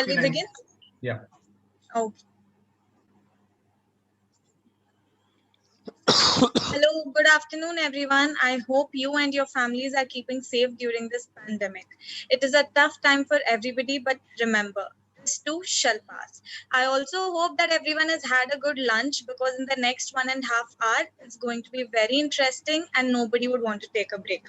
Shall we begin? Yeah. Okay. Hello, good afternoon, everyone. I hope you and your families are keeping safe during this pandemic. It is a tough time for everybody, but remember, this too shall pass. I also hope that everyone has had a good lunch because in the next 1.5 hours, it's going to be very interesting and nobody would want to take a break.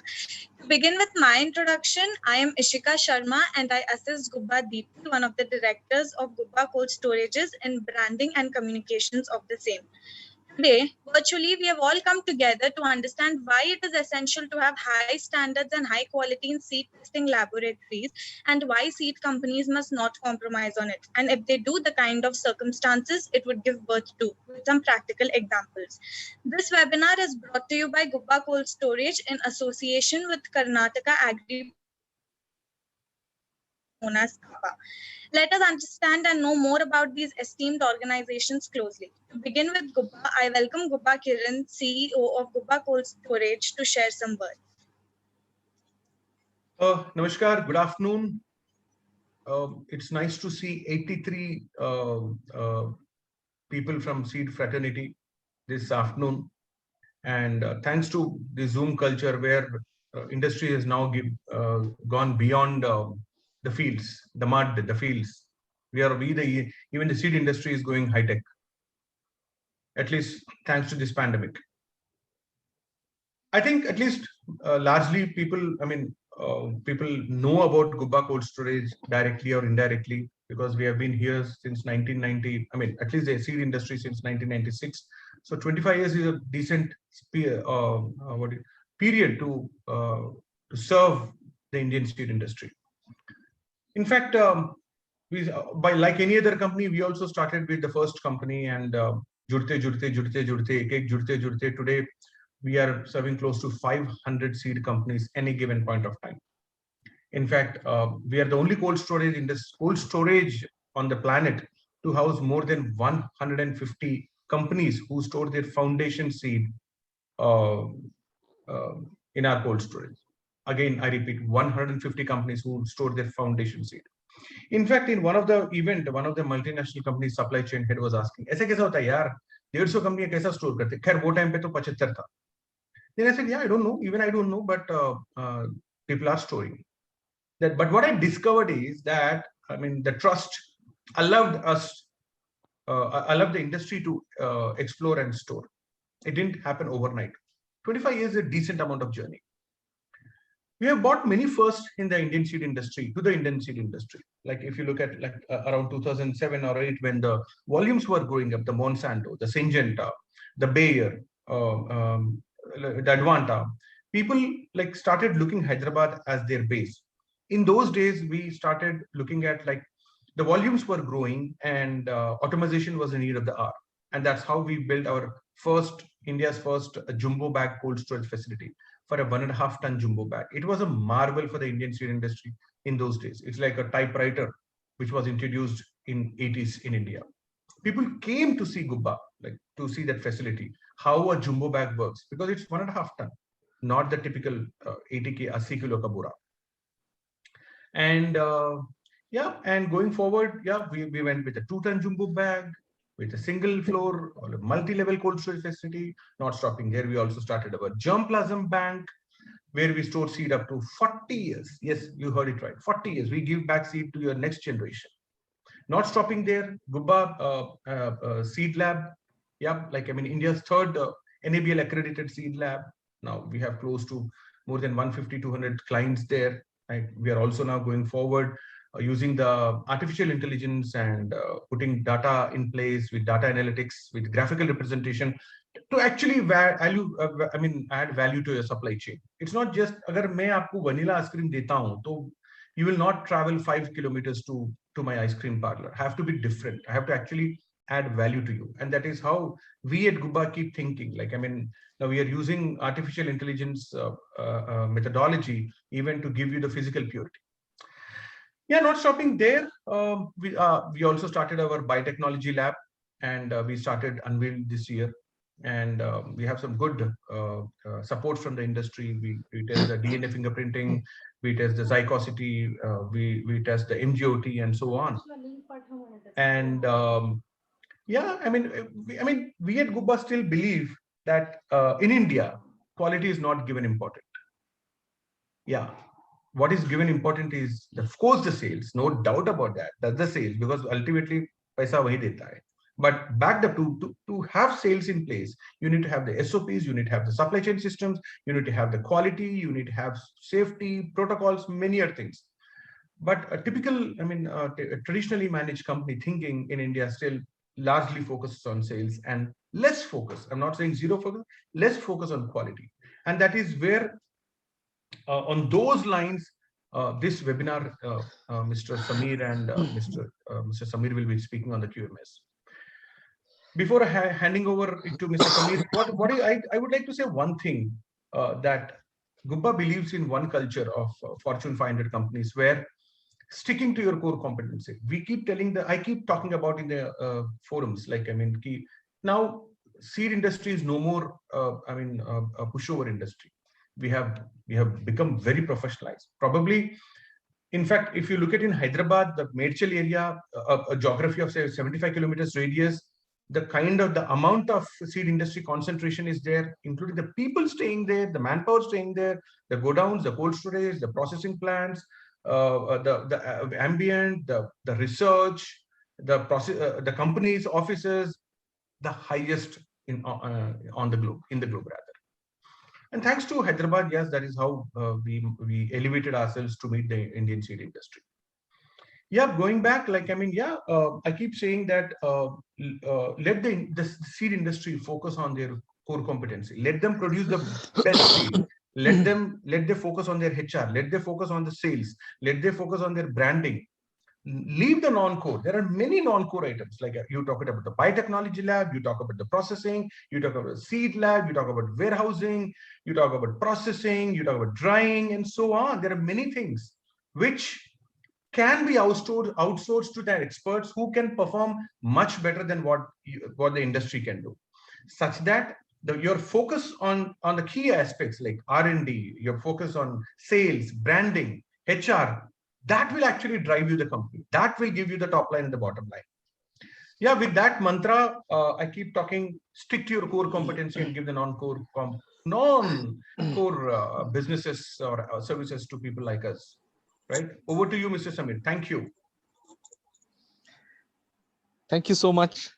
To begin with my introduction, I am Ishika Sharma and I assist Gubba Deepti, one of the directors of Gubba Cold Storages, in branding and communications of the same. Today, virtually, we have all come together to understand why it is essential to have high standards and high quality in seed testing laboratories and why seed companies must not compromise on it. And if they do, the kind of circumstances it would give birth to, with some practical examples. This webinar is brought to you by Gubba Cold Storage in association with Karnataka Agri known as KAPA. Let us understand and know more about these esteemed organizations closely. To begin with Gubba, I welcome Gubba Kiran, CEO of Gubba Cold Storage, to share some words. Namaskar, good afternoon. It's nice to see 83 people from Seed Fraternity this afternoon. And thanks to the Zoom culture where industry has now gone beyond the fields, the mud, the fields. Even the seed industry is going high tech, at least thanks to this pandemic. I think at least largely people know about Gubba Cold Storage directly or indirectly because we have been here since 1990. At least the seed industry since 1996. So 25 years is a decent period to serve the Indian seed industry. In fact, by like any other company, we also started with the first company and judte, ek judte. Today, we are serving close to 500 seed companies any given point of time. In fact, we are the only cold storage on the planet to house more than 150 companies who store their foundation seed in our cold storage. Again, I repeat, 150 companies who store their foundation seed. In fact, in one of the multinational companies supply chain head was asking, "ऐसे कैसा होता है यार? 150 कंपनियां कैसा store करते?" खैर वो टाइम पे तो 75 था. Then I said, "Yeah, I don't know. Even I don't know, but people are storing that." But what I discovered is that the trust allowed us, allowed the industry to explore and store. It didn't happen overnight. 25 years is a decent amount of journey. We have bought many firsts in the Indian seed industry, to the Indian seed industry. Like if you look at around 2007 or 8, when the volumes were growing up, the Monsanto, the Syngenta, the Bayer, the Advanta, people started looking Hyderabad as their base. In those days, we started looking at the volumes were growing and automation was the need of the hour. And that's how we built our India's first jumbo bag cold storage facility for a 1.5 ton jumbo bag. It was a marvel for the Indian seed industry in those days. It's like a typewriter which was introduced in 80s in India. People came to see Gubba, to see that facility, how a jumbo bag works, because it's 1.5 ton, not the typical 80 kilo kabura. And and going forward, we went with a 2-ton jumbo bag, with a single floor or a multi-level cold storage facility. Not stopping there, we also started our germplasm bank, where we store seed up to 40 years. Yes, you heard it right, 40 years. We give back seed to your next generation. Not stopping there, Gubba Seed Lab. India's third NABL accredited seed lab. Now we have close to more than 150-200 clients there. We are also now going forward using the artificial intelligence and putting data in place with data analytics, with graphical representation to actually add value to your supply chain. It's not just agar main aapko vanilla ice cream deta hu, to you will not travel 5 kilometers to my ice cream parlor. I have to be different. I have to actually add value to you. And that is how we at Gubba keep thinking. Now we are using artificial intelligence methodology even to give you the physical purity. Yeah, not stopping there. We also started our biotechnology lab, and we started unveiled this year. and we have some good support from the industry. We test the DNA fingerprinting, we test the zygosity, we test the MGOT and so on. And yeah, I mean, we at Gubba still believe that in India, quality is not given important. Yeah, what is given important is, of course, the sales. No doubt about that. That's the sales, because ultimately, paisa wahi deta hai. But backed up to have sales in place, you need to have the SOPs, you need to have the supply chain systems, you need to have the quality, you need to have safety protocols, many other things. But a typical, a traditionally managed company thinking in India still largely focuses on sales and less focus. I'm not saying zero focus, less focus on quality. And that is where, on those lines, this webinar, Mr. Samir and Mr. Samir will be speaking on the QMS. Before handing over it to Mr. Samir, I would like to say one thing, that Gubba believes in one culture of Fortune 500 companies where sticking to your core competency. I keep talking about in the forums, like, now seed industry is no more, a pushover industry. We have become very professionalized. Probably, in fact, if you look at in Hyderabad, the Medchal area, a geography of say 75 kilometers radius, the amount of seed industry concentration is there, including the people staying there, the manpower staying there, the godowns, the cold storage, the processing plants, the ambient, the research, the process, the companies, offices, the highest on the globe, in the globe rather. And thanks to Hyderabad, yes, that is how we elevated ourselves to meet the Indian seed industry. Yeah, going back, I keep saying that let the seed industry focus on their core competency. Let them produce the best seed. Let them focus on their HR. Let them focus on the sales. Let them focus on their branding. Leave the non-core. There are many non-core items. Like you talked about the biotechnology lab, you talk about the processing, you talk about the seed lab, you talk about warehousing, you talk about processing, you talk about drying, and so on. There are many things which can be outsourced to their experts who can perform much better than what the industry can do, such that your focus on the key aspects like R&D, your focus on sales, branding, HR, that will actually drive you the company. That will give you the top line and the bottom line. Yeah, with that mantra, I keep talking, stick to your core competency and give the non-core businesses or services to people like us. Right? Over to you, Mr. Samir. Thank you. Thank you so much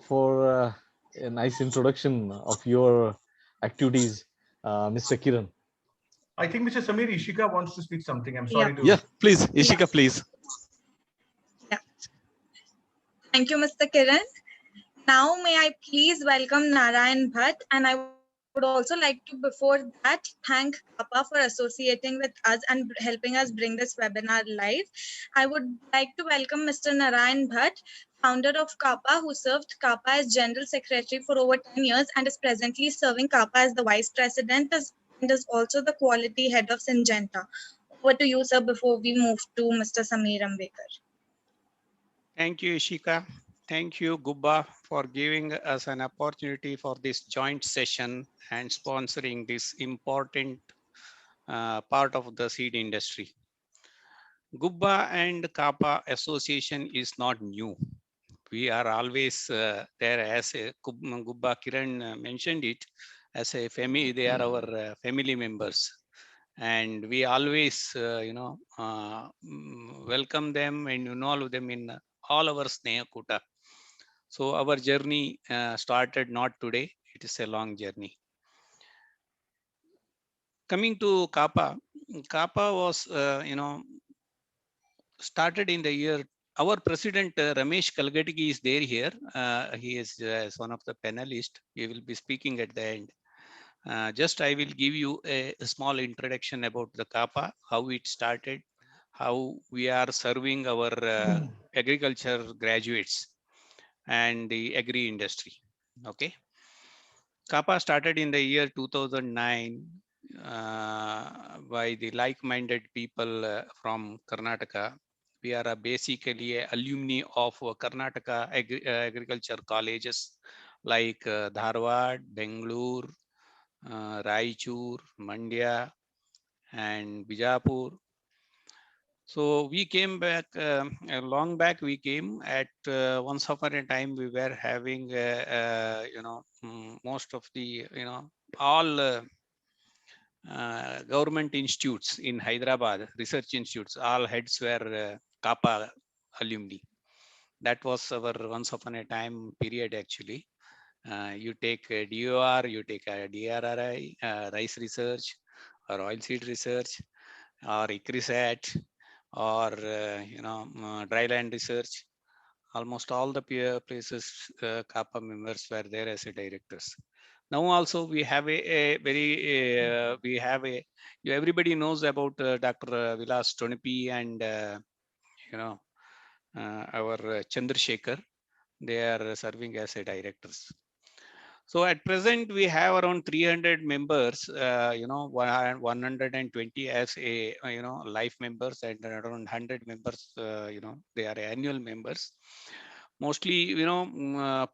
for a nice introduction of your activities, Mr. Kiran. I think Mr. Samir, Ishika wants to speak something. I'm sorry to. Yeah, please, Ishika, please. Yeah. Thank you, Mr. Kiran. Now, may I please welcome Narayan Bhatt, and I would also like to, before that, thank CAPA for associating with us and helping us bring this webinar live. I would like to welcome Mr. Narayan Bhatt, founder of CAPA, who served CAPA as General Secretary for over 10 years and is presently serving CAPA as the Vice President and is also the Quality Head of Syngenta. Over to you, sir, before we move to Mr. Samir Ambekar. Thank you, Ishika. Thank you, Gubba, for giving us an opportunity for this joint session and sponsoring this important part of the seed industry. Gubba and CAPA association is not new. We are always there as a Gubba Kiran mentioned it as a family. They are our family members, and we always welcome them and involve them in all our Sneha Kuta. So our journey started not today, it is a long journey. Coming to CAPA, CAPA was, started in the year, our president Ramesh Kalgatigi is there here. He is one of the panelists. He will be speaking at the end. Just I will give you a small introduction about the CAPA, how it started, how we are serving our agriculture graduates and the agri industry. Okay. CAPA started in the year 2009 by the like-minded people from Karnataka. We are basically alumni of Karnataka agriculture colleges like Dharwad, Bangalore, Raichur, Mandya, and Bijapur. So we came back long back. We came at once upon a time. We were having most of the all government institutes in Hyderabad, research institutes. All heads were Kappa alumni. That was our once upon a time period actually. You take a DOR, you take a DRRI, rice research, or oilseed research, or ICRISAT, or dryland research. Almost all the places Kappa members were there as a directors. Now also we have a very we have a everybody knows about Dr. Vilas Tonipi and you know our Chandrasekhar. They are serving as a directors. So at present we have around 300 members, 120 as a life members, and around 100 members, they are annual members. Mostly,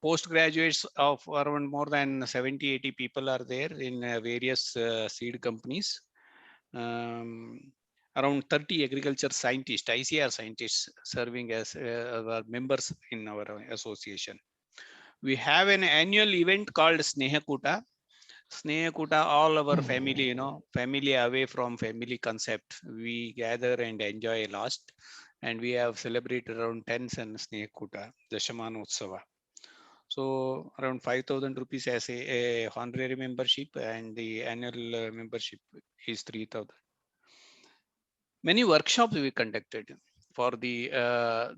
postgraduates of around more than 70, 80 people are there in various seed companies. Around 30 agriculture scientists, ICR scientists serving as members in our association. We have an annual event called Snehakuta. Snehakuta, all our family, family away from family concept. We gather and enjoy a lot. And we have celebrated around 10 and Snehakuta, Dashamana Utsava. So around 5,000 rupees as a honorary membership, and the annual membership is 3,000. Many workshops we conducted for the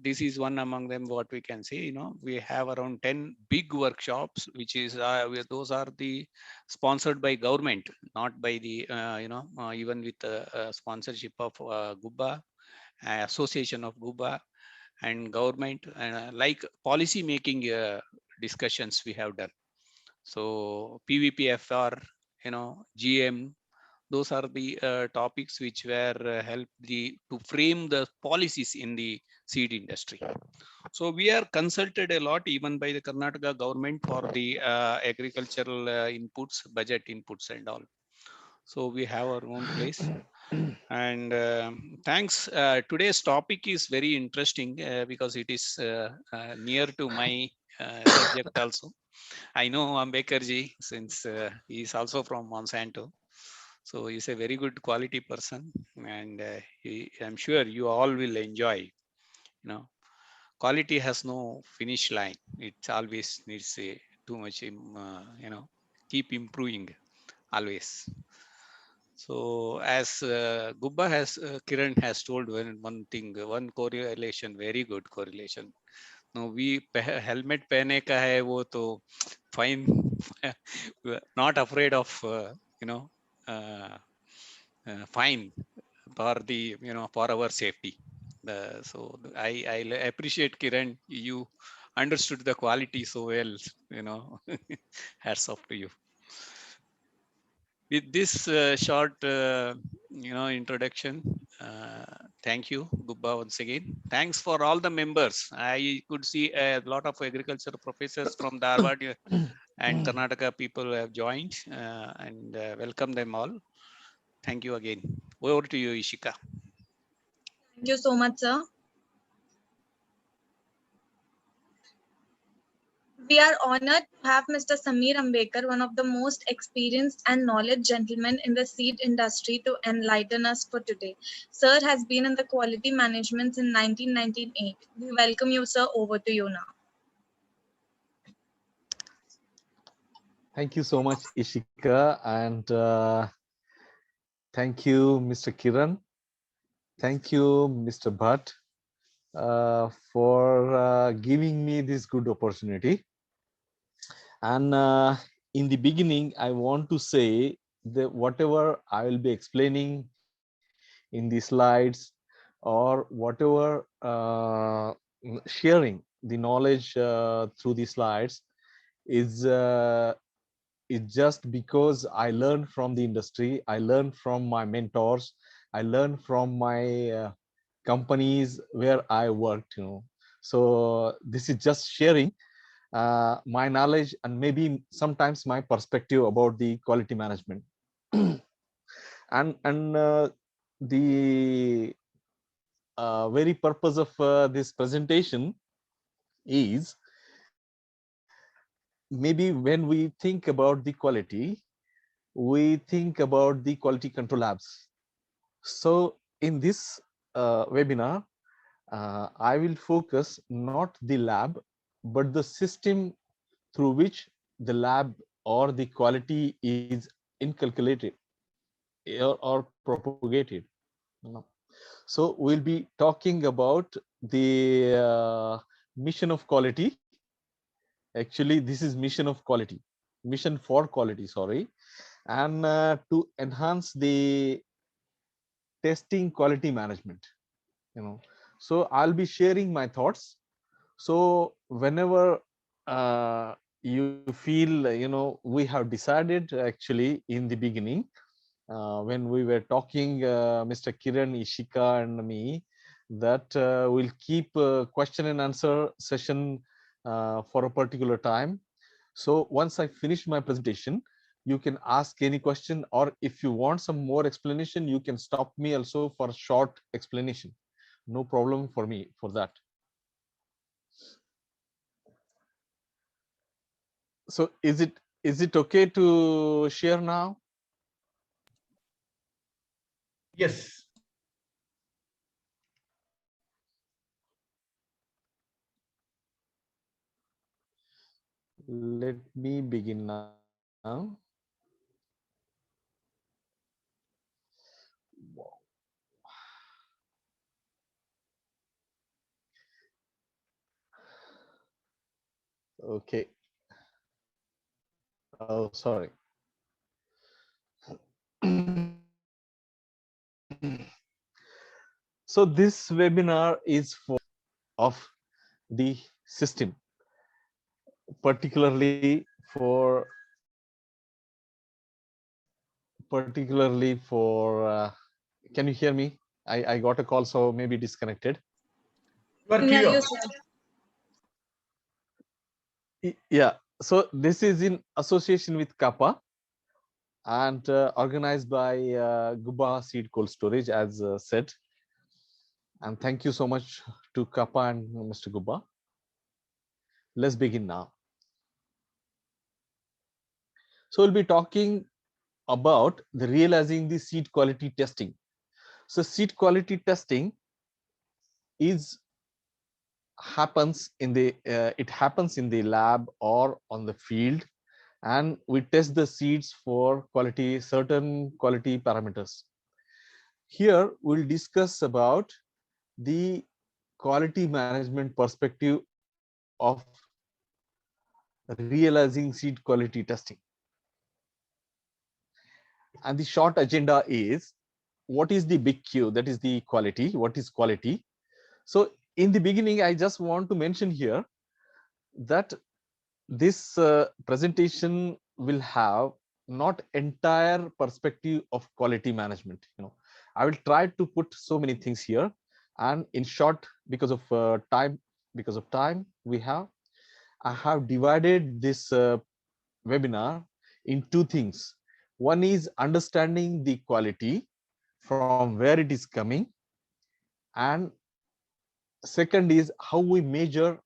this is one among them. What we can say, we have around 10 big workshops, which is those are the sponsored by government, not by the even with sponsorship of Gubba, association of Gubba, and government, like policy making discussions we have done. So PVPFR, GM, those are the topics which were helped to frame the policies in the seed industry. So we are consulted a lot even by the Karnataka government for the agricultural inputs, budget inputs and all. So we have our own place. And thanks. Today's topic is very interesting because it is near to my subject also. I know Ambedkarji since he is also from Monsanto. So he's a very good quality person, and I'm sure you all will enjoy. Quality has no finish line. It always needs too much, keep improving always. So as Gubba has, Kiran has told one thing, one correlation, very good correlation. No, we helmet pehne ka hai wo to fine, not afraid of uh, fine for the for our safety. So I appreciate, Kiran, you understood the quality so well. Hats off to you. With this short introduction, thank you, Gubba, once again. Thanks for all the members. I could see a lot of agriculture professors from Dharwad and Karnataka people have joined, and welcome them all. Thank you again. Over to you, Ishika. Thank you so much, sir. We are honored to have Mr. Sameer Ambekar, one of the most experienced and knowledge gentlemen in the seed industry, to enlighten us for today. Sir has been in the quality management since 1998. We welcome you, sir. Over to you now. Thank you so much, Ishika, and thank you, Mr. Kiran. Thank you, Mr. Bhatt, for giving me this good opportunity. And in the beginning, I want to say that whatever I will be explaining in the slides, or whatever sharing the knowledge through the slides, is just because I learned from the industry, I learned from my mentors, I learned from my companies where I worked. So this is just sharing. my knowledge and maybe sometimes my perspective about the quality management. and the very purpose of this presentation is, maybe when we think about the quality, we think about the quality control labs. So in this webinar, I will focus not the lab, but the system through which the lab or the quality is inculcated or propagated. So we'll be talking about the mission of quality. Actually, this is mission of quality, mission for quality, sorry, and to enhance the testing quality management. So I'll be sharing my thoughts. So whenever you feel, we have decided actually in the beginning, when we were talking, Mr. Kiran, Ishika, and me, that we'll keep a question and answer session for a particular time. So once I finish my presentation, you can ask any question, or if you want some more explanation, you can stop me also for a short explanation. No problem for me for that. So is it okay to share now? Yes. Let me begin now. Okay. Oh, sorry. So this webinar is for of the system, particularly for can you hear me? I got a call, so maybe disconnected. You are Yeah, clear. you said. Yeah, so this is in association with Kappa and organized by Gubba Seed Cold Storage, as said. And thank you so much to Kappa and Mr. Gubba. Let's begin now. So we'll be talking about the realizing the seed quality testing. So seed quality testing is happens in the it happens in the lab or on the field, and we test the seeds for quality, certain quality parameters. Here we'll discuss about the quality management perspective of realizing seed quality testing. And the short agenda is, what is the big Q? That is the quality. What is quality? So in the beginning, I just want to mention here that this presentation will have not entire perspective of quality management. I will try to put so many things here, and in short, because of time I have divided this webinar in two things. One is understanding the quality from where it is coming, and second is how we measure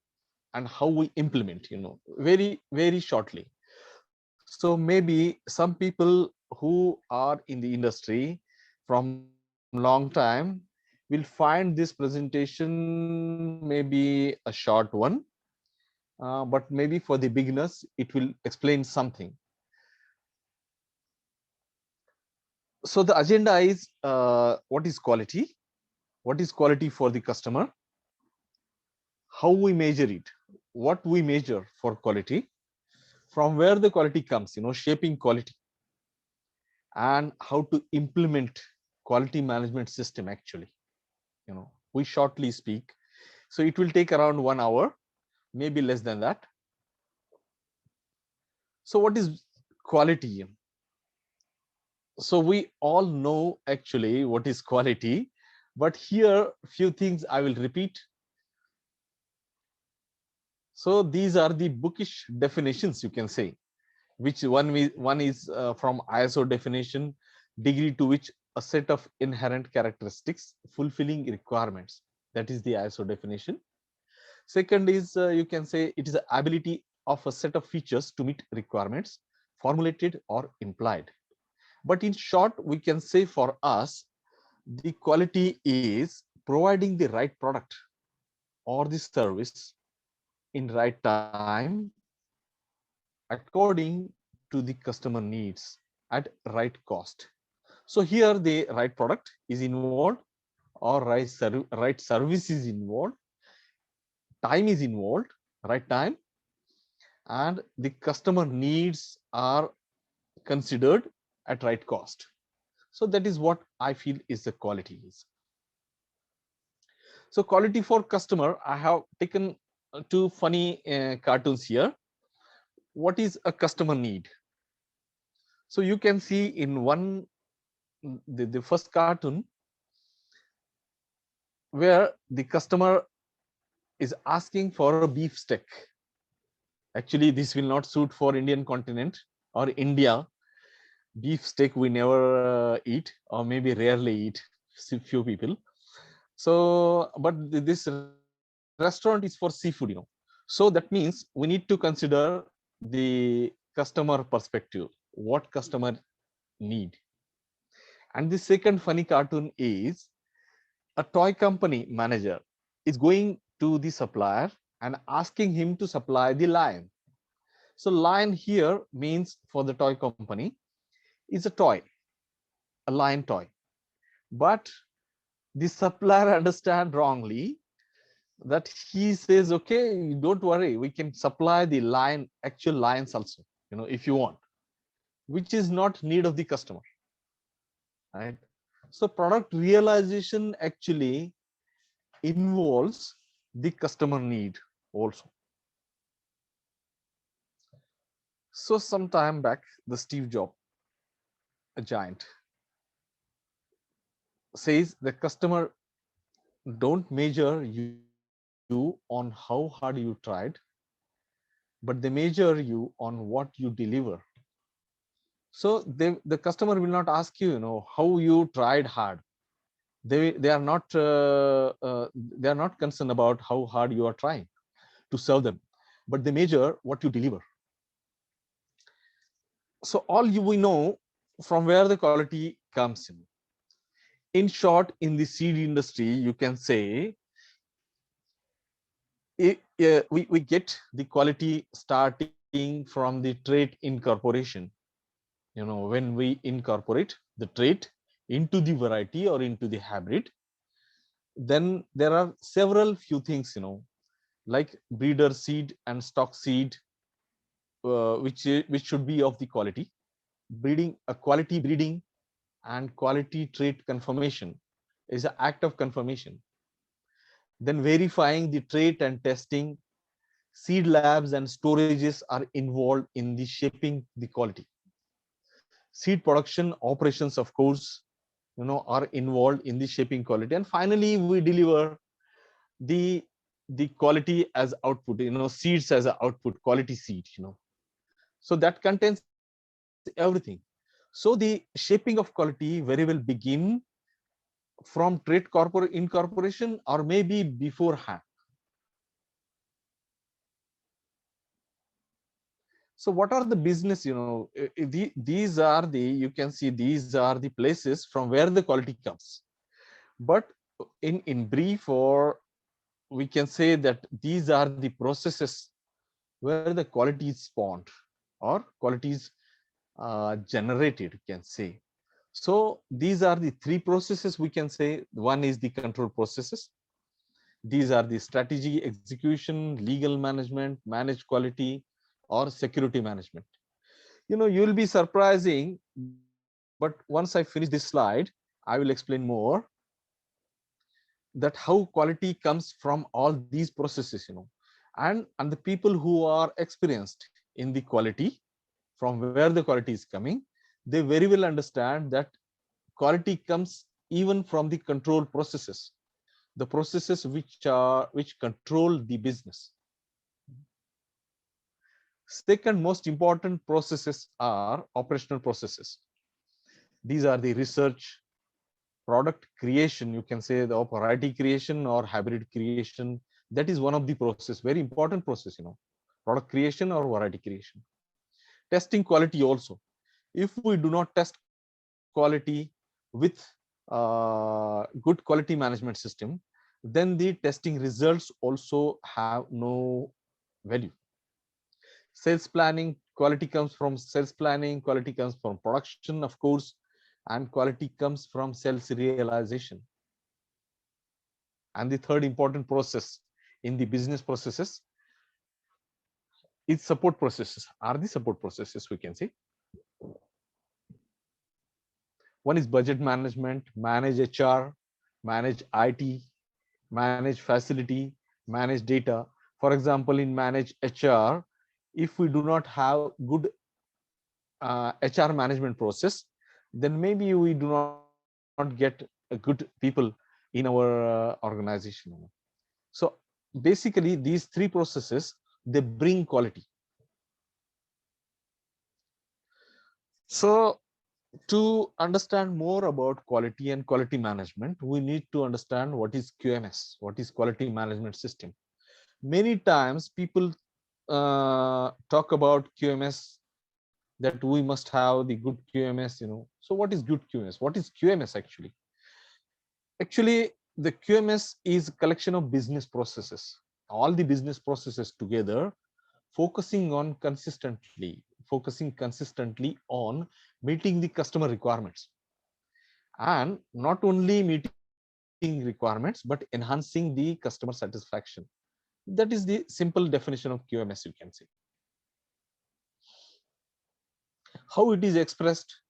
and how we implement, very shortly. So maybe some people who are in the industry from long time will find this presentation maybe a short one, but maybe for the beginners it will explain something. So the agenda is, what is quality? What is quality for the customer? How we measure it? What we measure for quality? From where the quality comes, shaping quality, and how to implement quality management system actually. We shortly speak. So it will take around 1 hour, maybe less than that. So what is quality? So we all know actually what is quality, but here few things I will repeat. So these are the bookish definitions, you can say, which one is from ISO definition, degree to which a set of inherent characteristics fulfilling requirements. That is the ISO definition. Second is, you can say, it is the ability of a set of features to meet requirements, formulated or implied. But in short, we can say for us, the quality is providing the right product or the service in right time, according to the customer needs at right cost. So here the right product is involved, or right service is involved, time is involved, right time, and the customer needs are considered at right cost. So that is what I feel is the quality is. So quality for customer, I have taken two funny cartoons here. What is a customer need? So you can see in one, the first cartoon, where the customer is asking for a beef steak. Actually, this will not suit for Indian continent or India. Beef steak we never eat, or maybe rarely eat, few people. So, but this restaurant is for seafood, So that means we need to consider the customer perspective, what customer need. And the second funny cartoon is a toy company manager is going to the supplier and asking him to supply the lion. So lion here means, for the toy company, is a toy, a lion toy. But the supplier understand wrongly that he says, okay, don't worry, we can supply the lion, actual lions also, if you want, which is not need of the customer, right? So product realization actually involves the customer need also. So some time back, the Steve Jobs, a giant, says the customer don't measure you on how hard you tried, but they measure you on what you deliver. So the customer will not ask you, how you tried hard. They are not concerned about how hard you are trying to serve them, but they measure what you deliver. So all we know from where the quality comes in. In short, in the seed industry, you can say we get the quality starting from the trait incorporation. When we incorporate the trait into the variety or into the hybrid, then there are several few things, like breeder seed and stock seed, which should be of the quality. Quality breeding and quality trait confirmation is an act of confirmation. Then verifying the trait and testing, seed labs and storages are involved in the shaping the quality. Seed production operations, of course, are involved in the shaping quality. And finally, we deliver the quality as output, seeds as an output, quality seed, So that contains everything. So the shaping of quality very well begin from trait incorporation, or maybe beforehand. So what are the business, these are you can see these are the places from where the quality comes. But in brief, or we can say that these are the processes where the quality is spawned or quality is generated, you can say. So these are the three processes, we can say. One is the control processes. These are the strategy, execution, legal management, managed quality, or security management. You'll be surprising, but once I finish this slide, I will explain more that how quality comes from all these processes, and the people who are experienced in the quality, from where the quality is coming, they very well understand that quality comes even from the control processes, the processes which control the business. Second most important processes are operational processes. These are the research, product creation, you can say the variety creation or hybrid creation. That is one of the process, very important process, product creation or variety creation. Testing quality also. If we do not test quality with good quality management system, then the testing results also have no value. Sales planning, quality comes from sales planning, quality comes from production, of course, and quality comes from sales realization. And the third important process in the business processes is support processes, are the support processes, we can say. One is budget management, manage HR, manage IT, manage facility, manage data. For example, in manage HR, if we do not have good HR management process, then maybe we do not get good people in our organization. So basically, these three processes, they bring quality. So to understand more about quality and quality management, we need to understand what is QMS, what is quality management system. Many times people talk about QMS, that we must have the good QMS, So what is good QMS? What is QMS actually? Actually, the QMS is a collection of business processes, all the business processes together, focusing consistently on meeting the customer requirements, and not only meeting requirements but enhancing the customer satisfaction. That is the simple definition of QMS, you can say. How it is expressed,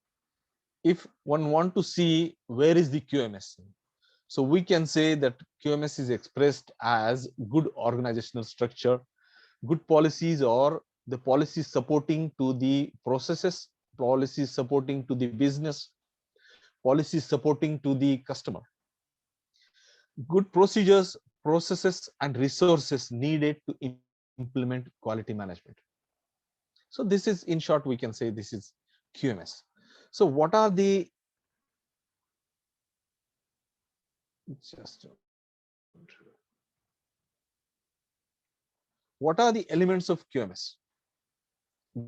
if one want to see where is the QMS, so we can say that QMS is expressed as good organizational structure, good policies, or the policies supporting to the processes, policies supporting to the business, policies supporting to the customer, good procedures, processes, and resources needed to implement quality management. So this is, in short, we can say this is QMS. So what are the what are the elements of QMS?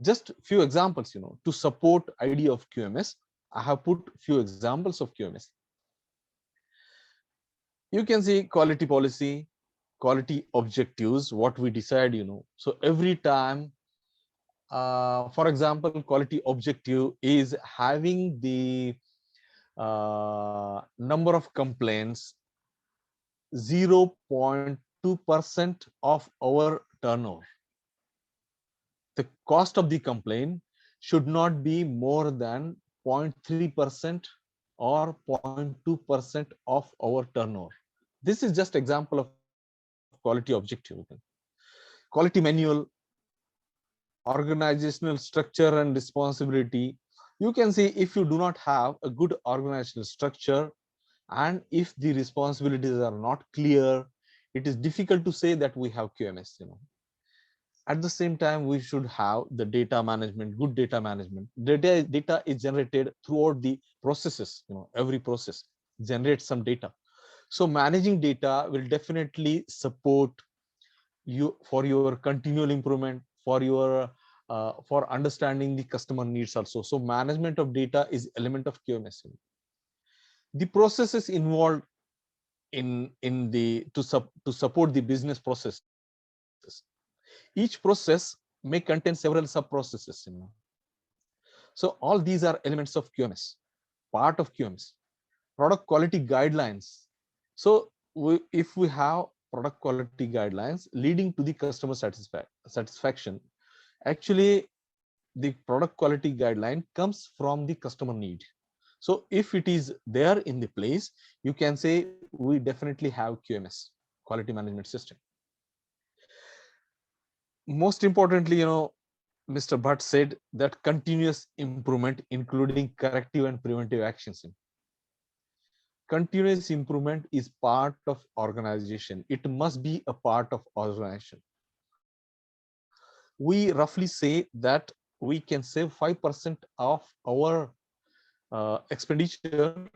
Just few examples, to support idea of QMS, I have put few examples of QMS. You can see quality policy, quality objectives, what we decide, So every time, for example, quality objective is having the number of complaints 0.2% of our turnover. The cost of the complaint should not be more than 0.3% or 0.2% of our turnover. This is just example of quality objective. Quality manual, organizational structure and responsibility. You can see if you do not have a good organizational structure and if the responsibilities are not clear, it is difficult to say that we have QMS. At the same time, we should have the data management, good data management. Data is generated throughout the processes. Every process generates some data. So managing data will definitely support you for your continual improvement, for your for understanding the customer needs also. So management of data is element of QMS. The processes involved in the to support the business processes. Each process may contain several sub processes. So all these are elements of QMS, part of QMS. Product quality guidelines. So if we have product quality guidelines leading to the customer satisfaction, actually the product quality guideline comes from the customer need. So if it is there in the place, you can say we definitely have QMS, quality management system. Most importantly, Mr. Bhatt said that continuous improvement, including corrective and preventive actions. Continuous improvement is part of organization. It must be a part of organization. we roughly say that we can save 5% of our expenditure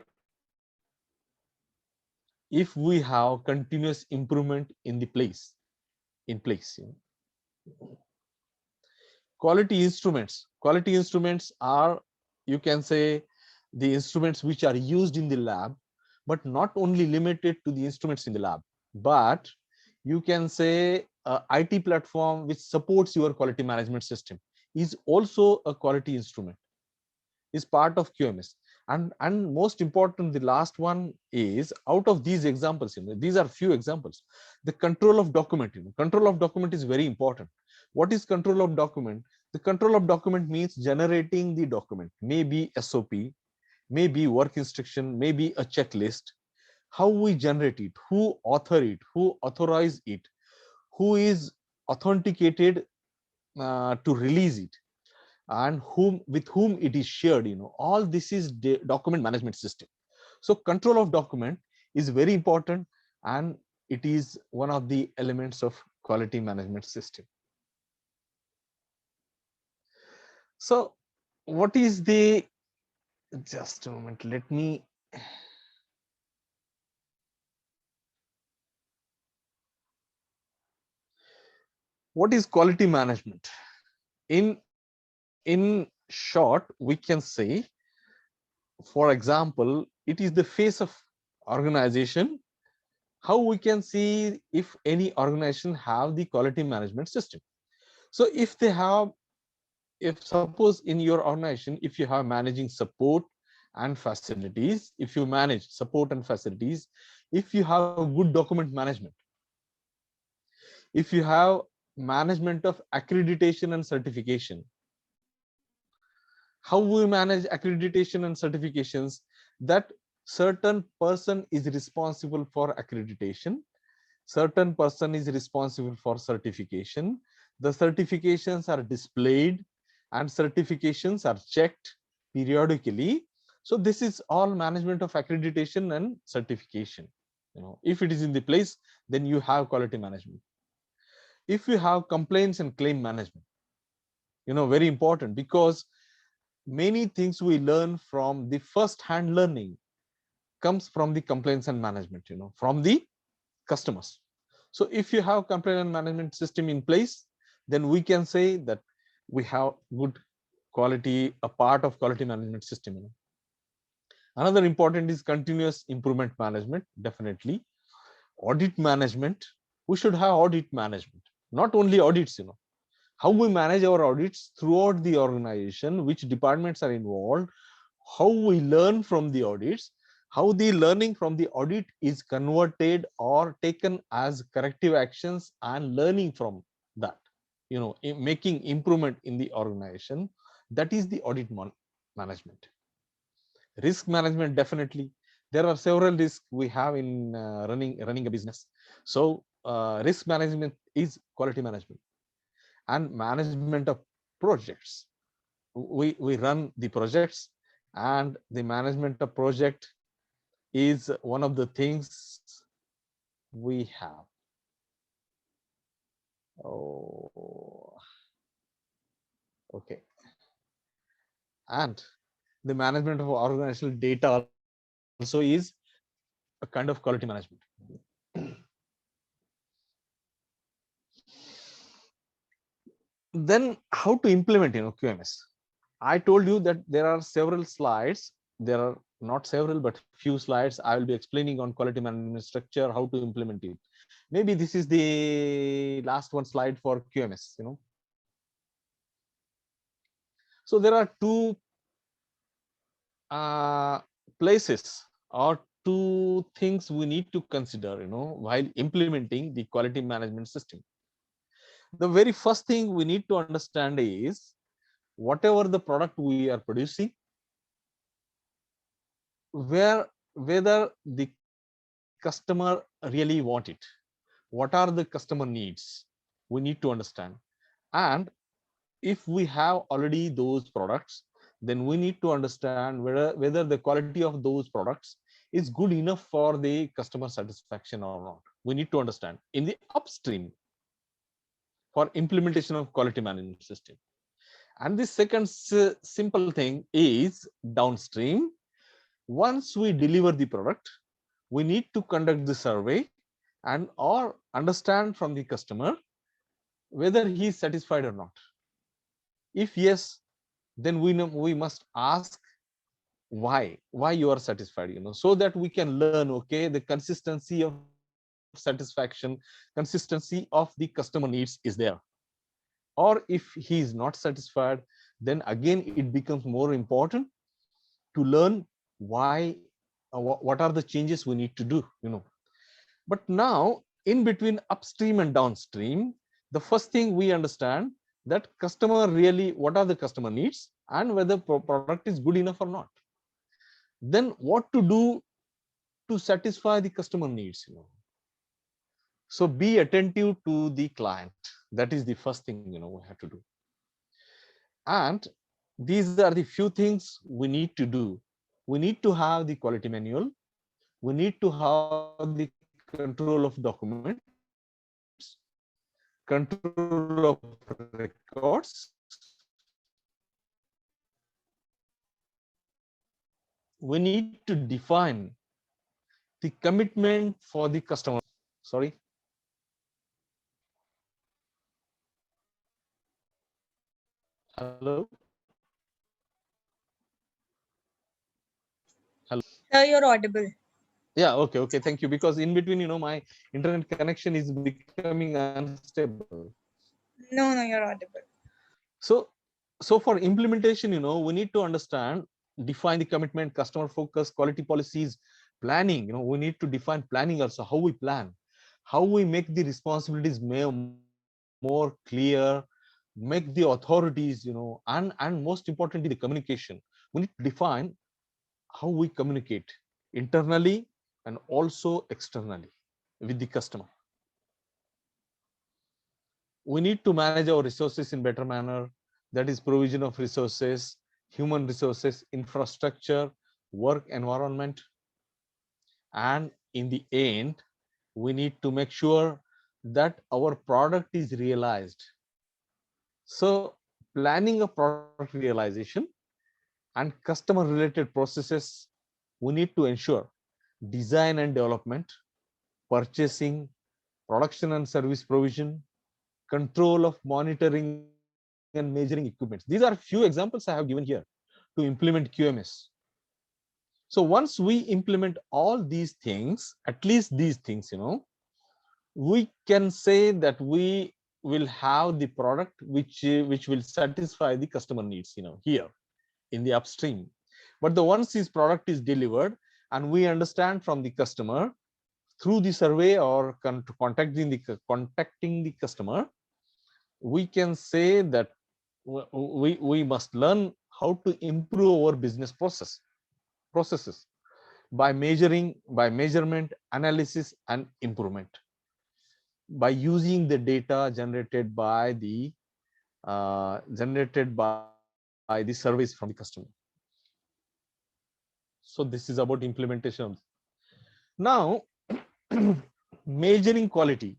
if we have continuous improvement in place. Quality instruments are, you can say, the instruments which are used in the lab, but not only limited to the instruments in the lab, but you can say IT platform which supports your quality management system is also a quality instrument, is part of QMS. And most important, the last one is, out of these examples, these are few examples, the control of document. Control of document is very important. What is control of document? The control of document means generating the document, maybe SOP, maybe work instruction, maybe a checklist. How we generate it, who author it, who authorize it, who is authenticated to release it, and with whom it is shared. All this is document management system. So control of document is very important, and it is one of the elements of quality management system. So what is the, just a moment, let me, what is quality management? In short, we can say, for example, it is the face of organization. How we can see if any organization have the quality management system? So if they have, if suppose in your organization, if you have managing support and facilities, if you manage support and facilities, if you have good document management, if you have management of accreditation and certification, how we manage accreditation and certifications, that certain person is responsible for accreditation, certain person is responsible for certification, the certifications are displayed and certifications are checked periodically. So this is all management of accreditation and certification. If it is in the place, then you have quality management. If you have complaints and claim management, very important, because many things we learn from the first hand learning comes from the complaints and management, from the customers. So if you have complaint and management system in place, then we can say that we have good quality, a part of quality management system. Another important is continuous improvement management. Definitely audit management, we should have audit management, not only audits, how we manage our audits throughout the organization, which departments are involved, how we learn from the audits, how the learning from the audit is converted or taken as corrective actions and learning from that, making improvement in the organization. That is the audit management. Risk management, definitely there are several risks we have in running a business. So risk management is quality management. And management of projects, we run the projects, and the management of project is one of the things we have. Oh, okay. And the management of organizational data also is a kind of quality management. Then how to implement QMS? I told you that there are several slides. There are not several, but few slides I will be explaining on quality management structure, how to implement it. Maybe this is the last one slide for QMS. So there are two places or two things we need to consider, while implementing the quality management system. The very first thing we need to understand is, whatever the product we are producing, whether the customer really want it, what are the customer needs, we need to understand. And if we have already those products, then we need to understand whether the quality of those products is good enough for the customer satisfaction or not. We need to understand in the upstream. for implementation of quality management system. And the second simple thing is downstream. Once we deliver the product, we need to conduct the survey and or understand from the customer whether he is satisfied or not. If yes, then we must ask why you are satisfied, so that we can learn, okay, the consistency of satisfaction, consistency of the customer needs is there. Or if he is not satisfied, then again it becomes more important to learn why, what are the changes we need to do. But now in between upstream and downstream, the first thing we understand that customer really, what are the customer needs and whether product is good enough or not. Then what to do to satisfy the customer needs. So be attentive to the client. That is the first thing we have to do. And these are the few things we need to do. We need to have the quality manual. We need to have the control of documents, control of records. We need to define the commitment for the customer. Sorry. Hello. Hello. You're audible. Yeah, okay, thank you. Because in between, my internet connection is becoming unstable. No, you're audible. So for implementation, we need to understand, define the commitment, customer focus, quality policies, planning. We need to define planning also, how we plan, how we make the responsibilities more clear, make the authorities, and most importantly, the communication. We need to define how we communicate internally and also externally with the customer. We need to manage our resources in better manner. That is provision of resources, human resources, infrastructure, work environment. And in the end, we need to make sure that our product is realized. So planning a product realization and customer related processes, we need to ensure design and development, purchasing, production and service provision, control of monitoring and measuring equipment. These are few examples I have given here to implement QMS. So once we implement all these things, at least these things, we can say that we will have the product which will satisfy the customer needs, here in the upstream. But the once this product is delivered and we understand from the customer through the survey or contacting the customer, we can say that we must learn how to improve our business processes by measurement, analysis, and improvement, by using the data generated by the surveys from the customer. So this is about implementation. Now, measuring quality.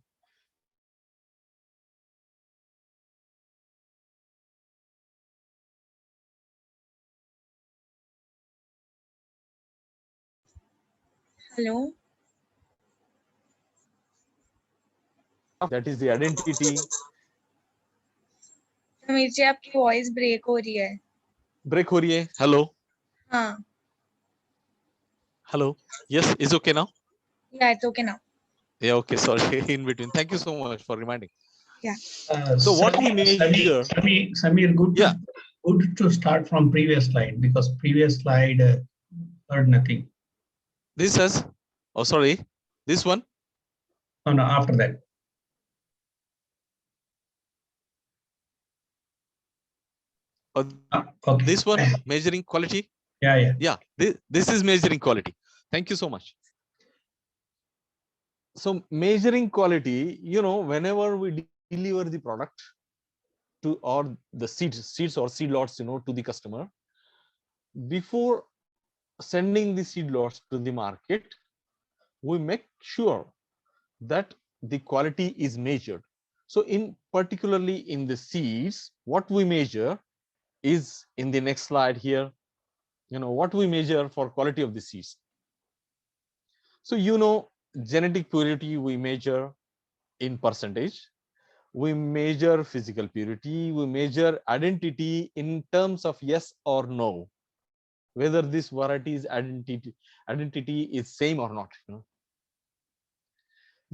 Hello. That is the identity. Sameer जी आपकी voice break हो रही है. Break हो रही है. Hello. हाँ. Hello. Yes, is okay now? Yeah, it's okay now. Yeah, okay, sorry, in between. Thank you so much for reminding. Yeah. So what we measure. Samir, good to start from previous slide, because previous slide heard nothing. This has, oh sorry, this one? No, after that. Okay. This one, measuring quality? Yeah, this is measuring quality. Thank you so much. So measuring quality, whenever we deliver the product to, or the seeds or seed lots, to the customer, before sending the seed lots to the market, we make sure that the quality is measured. So in particularly in the seeds, what we measure is in the next slide here, what we measure for quality of the seeds. So genetic purity we measure in percentage, we measure physical purity, we measure identity in terms of yes or no, whether this variety's identity is same or not.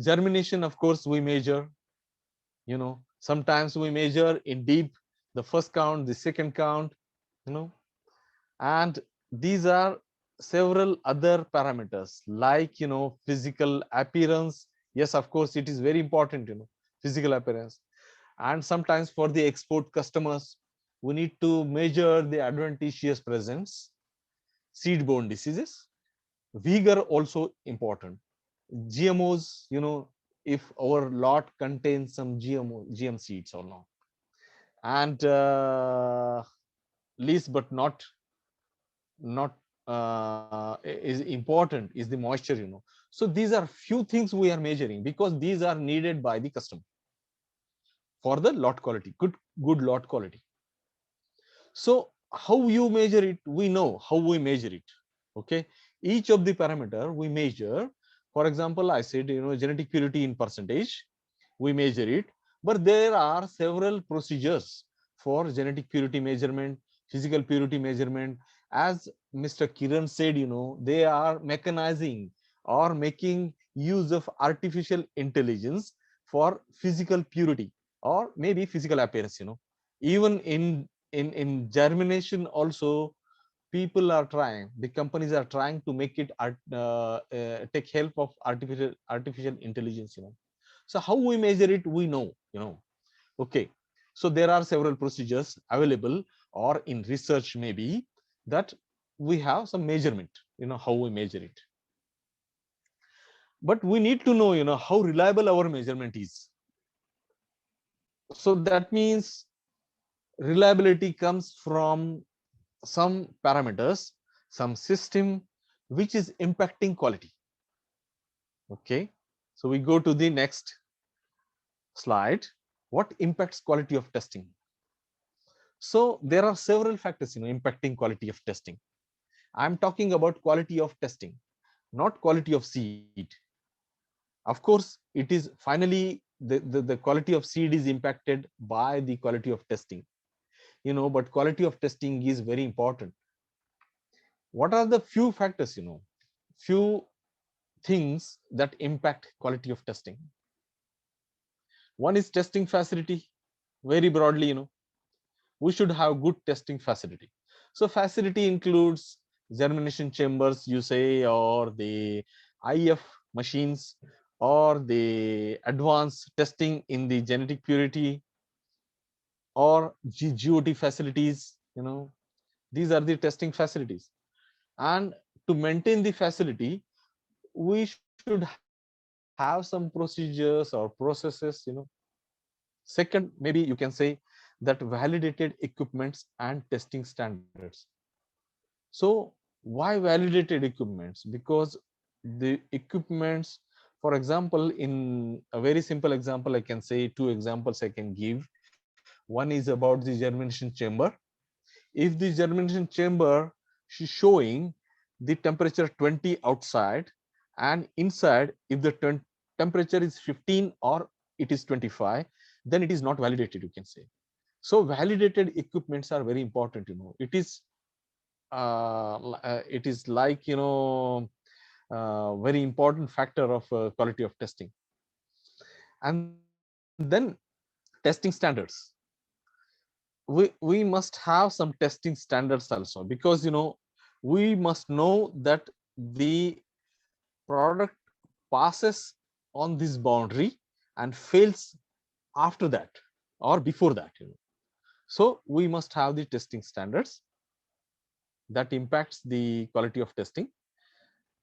Germination, of course, we measure. Sometimes we measure in deep the first count, the second count, and these are several other parameters like physical appearance. Yes, of course, it is very important, physical appearance. And sometimes for the export customers, we need to measure the adventitious presence, seed-borne diseases, vigor also important. GMOs, if our lot contains some GM seeds or not. And least but not is important is the moisture. So these are few things we are measuring because these are needed by the customer for the lot quality, good lot quality. So how you measure it, we know how we measure it. Okay, each of the parameter we measure. For example, I said genetic purity in percentage, we measure it, but there are several procedures for genetic purity measurement, physical purity measurement. As Mr. Kiran said, they are mechanizing or making use of artificial intelligence for physical purity or maybe physical appearance. Even in germination also, people are trying, the companies are trying to make it take help of artificial intelligence. So how we measure it, we know. Okay, so there are several procedures available or in research maybe that we have some measurement, how we measure it. But we need to know how reliable our measurement is. So that means reliability comes from some parameters, some system which is impacting quality. Okay, so we go to the next slide. What impacts quality of testing? So there are several factors impacting quality of testing. I'm talking about quality of testing, not quality of seed. Of course, it is finally the quality of seed is impacted by the quality of testing, but quality of testing is very important. What are the few factors, few things that impact quality of testing? One is testing facility. Very broadly, we should have good testing facility. So facility includes germination chambers, you say, or the IF machines, or the advanced testing in the genetic purity, or GOT facilities. These are the testing facilities. And to maintain the facility, we should have some procedures or processes. Second, maybe you can say that validated equipments and testing standards. So why validated equipments? Because the equipments, for example, in a very simple example, I can say 2 examples I can give. One is about the germination chamber. If the germination chamber is showing the temperature 20 outside, and inside if the temperature is 15 or it is 25, then it is not validated, you can say. So validated equipments are very important. It is like very important factor of quality of testing. And then testing standards, we must have some testing standards also, because we must know that the product passes on this boundary and fails after that or before that. So we must have the testing standards that impacts the quality of testing.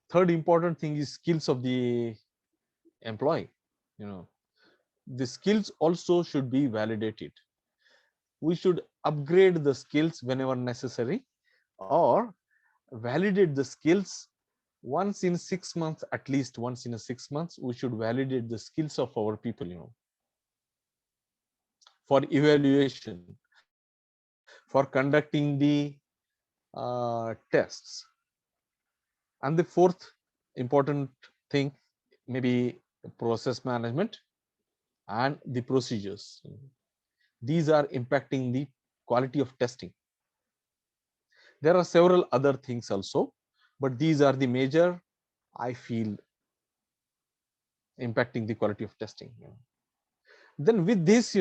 Third important thing is skills of the employee. The skills also should be validated. We should upgrade the skills whenever necessary, or validate the skills once in 6 months, at least once in 6 months we should validate the skills of our people. for evaluation, for conducting the tests. And the fourth important thing, maybe process management and the procedures. These are impacting the quality of testing. There are several other things also, but these are the major, I feel, impacting the quality of testing. Then with this,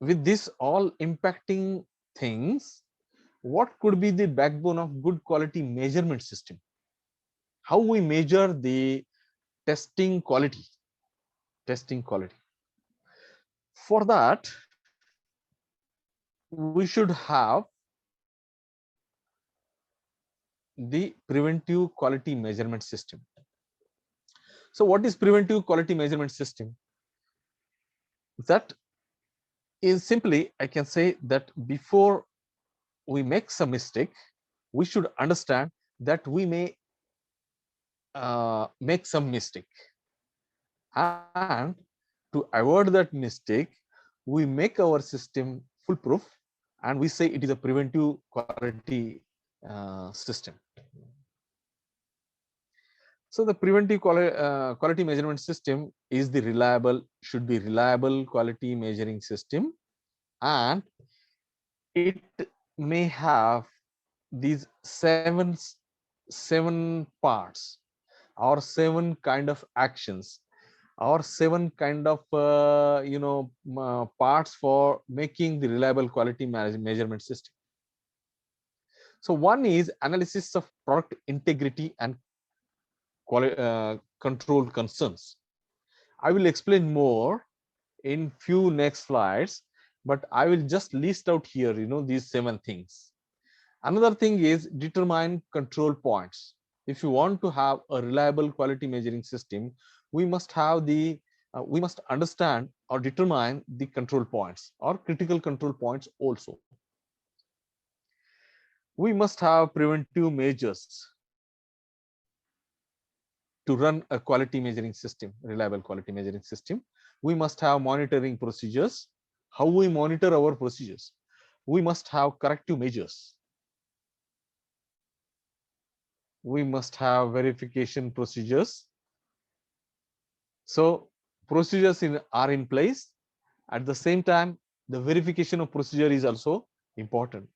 with this all impacting things, what could be the backbone of good quality measurement system? How we measure the testing quality? For that, we should have the preventive quality measurement system. So what is preventive quality measurement system? That is simply, I can say that before we make some mistake, we should understand that we may make some mistake, and to avoid that mistake, we make our system foolproof, and we say it is a preventive quality system. So the preventive quality measurement system is the should be reliable quality measuring system, and it may have these seven parts or seven kind of actions or seven kind of parts for making the reliable quality measurement system. So one is analysis of product integrity and control concerns. I will explain more in few next slides, but I will just list out here these seven things. Another thing is determine control points. If you want to have a reliable quality measuring system, we must have we must understand or determine the control points or critical control points also. We must have preventive measures to run a quality measuring system, reliable quality measuring system. We must have monitoring procedures. How we monitor our procedures? We must have corrective measures. We must have verification procedures. So procedures are in place. At the same time, the verification of procedure is also important.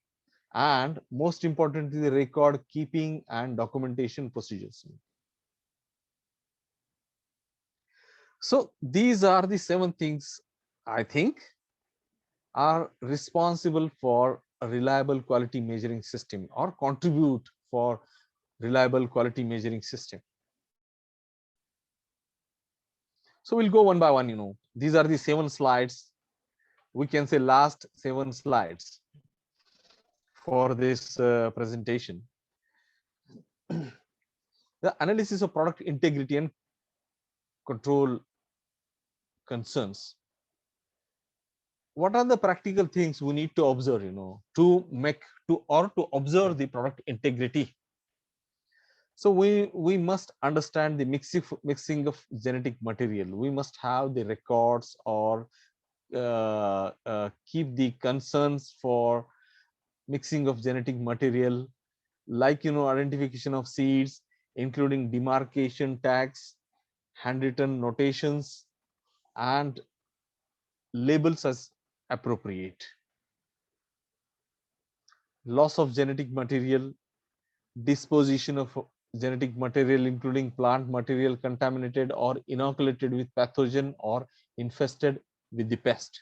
And most importantly, the record keeping and documentation procedures. So these are the seven things I think are responsible for a reliable quality measuring system or contribute for reliable quality measuring system. So we'll go one by one. These are the 7 slides. We can say last 7 slides for this presentation. The analysis of product integrity and control concerns. What are the practical things we need to observe, to observe the product integrity? So we must understand the mixing of genetic material. We must have the records or keep the concerns for mixing of genetic material, like identification of seeds, including demarcation tags, handwritten notations, and labels as appropriate. Loss of genetic material, disposition of genetic material, including plant material contaminated or inoculated with pathogen or infested with the pest.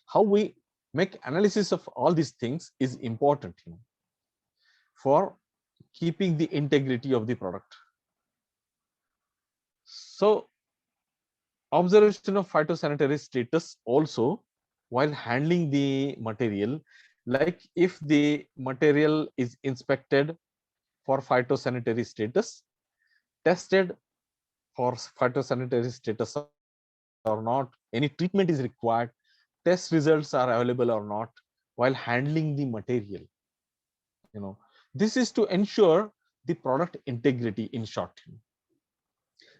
How we make analysis of all these things is important for keeping the integrity of the product. So observation of phytosanitary status also while handling the material, like if the material is inspected for phytosanitary status, tested for phytosanitary status or not, any treatment is required, test results are available or not, while handling the material. This is to ensure the product integrity in short.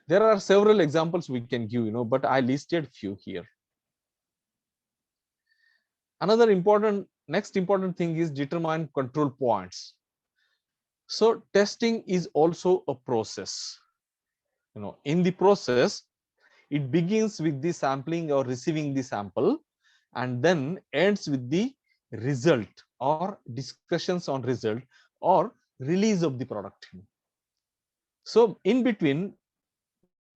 There are several examples we can give, but I listed few here. Another next important thing is determine control points. So testing is also a process. In the process, it begins with the sampling or receiving the sample, and then ends with the result or discussions on result or release of the product. So in between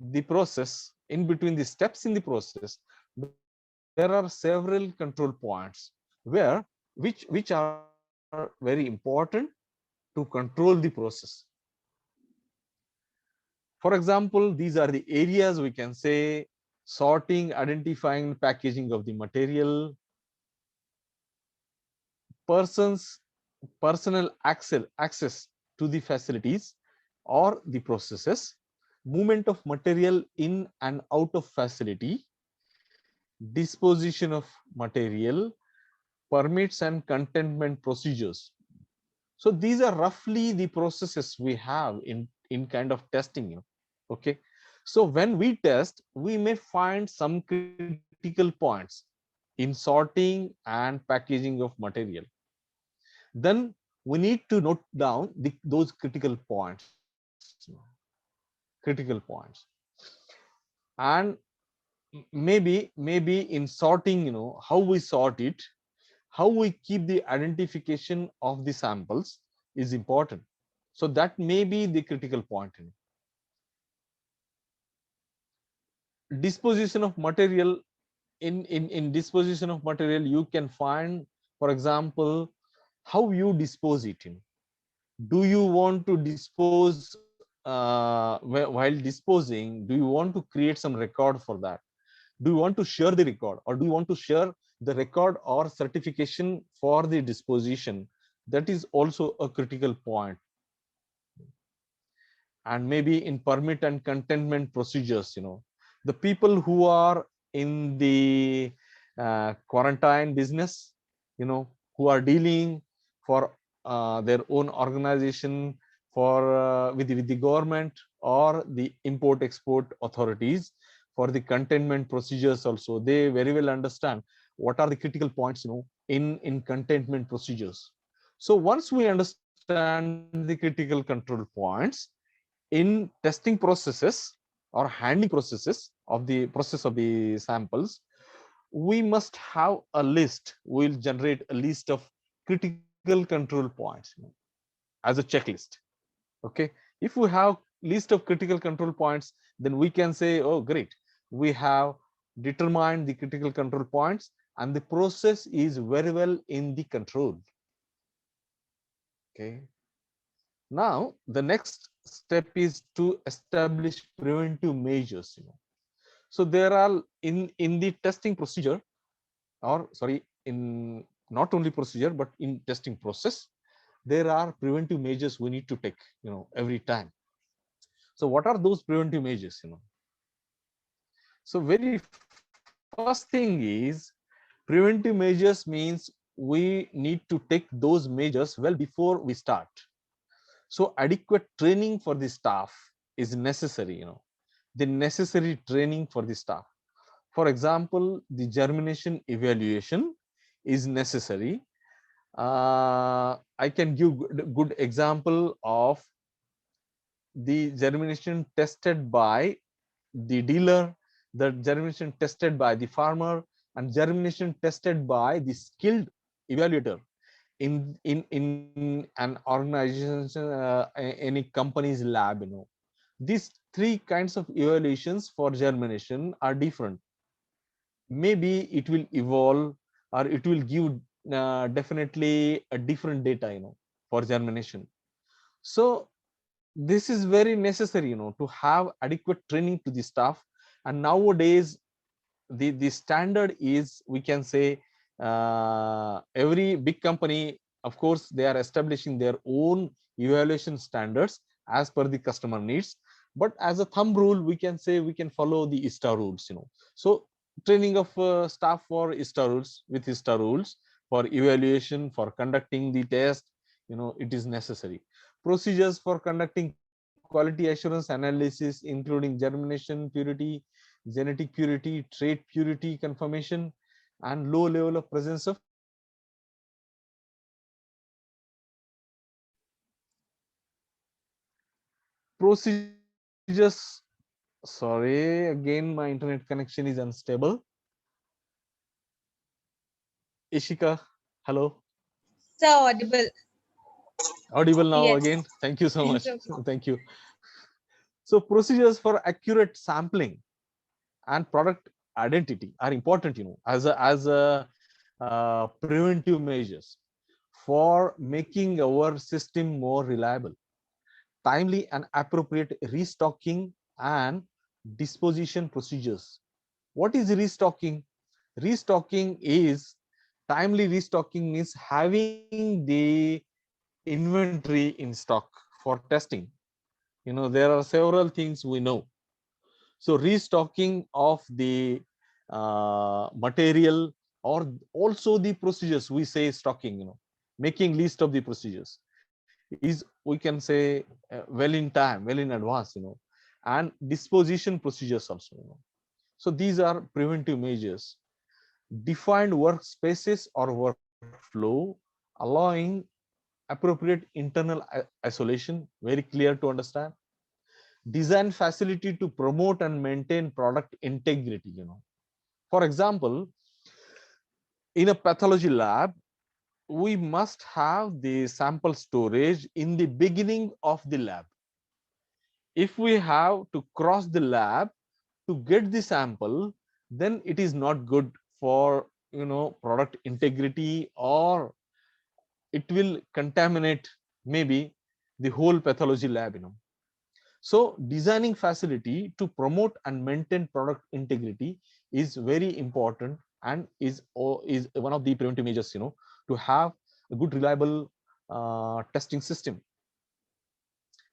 the process, in between the steps in the process, there are several control points where which are very important to control the process. For example, these are the areas we can say: sorting, identifying, packaging of the material, persons personal access to the facilities or the processes, movement of material in and out of facility, disposition of material, permits and containment procedures. So these are roughly the processes we have in kind of testing. Okay, so when we test, we may find some critical points in sorting and packaging of material. Then we need to note down those critical points. And maybe in sorting, how we sort it, how we keep the identification of the samples is important. So that may be the critical point. Disposition of material, in disposition of material, you can find, for example, how you dispose it. Do you want to dispose, while disposing, do you want to create some record for that? Do you want to share the record, or do you want to share the record or certification for the disposition? That is also a critical point. And maybe in permit and containment procedures, the people who are in the quarantine business, who are dealing for their own organization, for with the government or the import export authorities, for the containment procedures also, they very well understand what are the critical points in containment procedures. So once we understand the critical control points in testing processes or handling processes of the process of the samples, we must have a list. We'll generate a list of critical control points as a checklist. Okay, if we have list of critical control points, then we can say, oh great, we have determined the critical control points and the process is very well in the control. Okay, now the next step is to establish preventive measures. So there are in the testing procedure, or sorry, in not only procedure but in testing process, there are preventive measures we need to take every time. So what are those preventive measures? So very first thing is, preventive measures means we need to take those measures well before we start. So adequate training for the staff is necessary. The necessary training for the staff. For example, the germination evaluation is necessary. I can give good example of the germination tested by the dealer, the germination tested by the farmer, and germination tested by the skilled evaluator in an organization, any company's lab. These three kinds of evaluations for germination are different. Maybe it will evolve, or it will give definitely a different data for germination. So this is very necessary to have adequate training to the staff. And nowadays the standard is, we can say, every big company, of course, they are establishing their own evaluation standards as per the customer needs, but as a thumb rule, we can say we can follow the ISTA rules. So training of staff for ISTA rules, with ISTA rules for evaluation, for conducting the test, it is necessary. Procedures for conducting quality assurance analysis, including germination purity, genetic purity, trait purity confirmation, and low level of presence of procedures. Sorry, again, my internet connection is unstable. Ishika, hello. So audible. Audible now Yes. again. Thank you so It's much. okay. Thank you. So procedures for accurate sampling and product identity are important, as a preventive measures for making our system more reliable. Timely and appropriate restocking and disposition procedures. What is restocking? Restocking is timely restocking means having the inventory in stock for testing. There are several things we know. So restocking of the material, or also the procedures, we say stocking, making list of the procedures is, we can say, well in time, well in advance, and disposition procedures also. So these are preventive measures. Defined workspaces or workflow, allowing appropriate internal isolation, very clear to understand. Design facility to promote and maintain product integrity. For example, in a pathology lab, we must have the sample storage in the beginning of the lab. If we have to cross the lab to get the sample, then it is not good for product integrity, or it will contaminate maybe the whole pathology lab. So designing facility to promote and maintain product integrity is very important, and is one of the preventive measures, to have a good reliable testing system.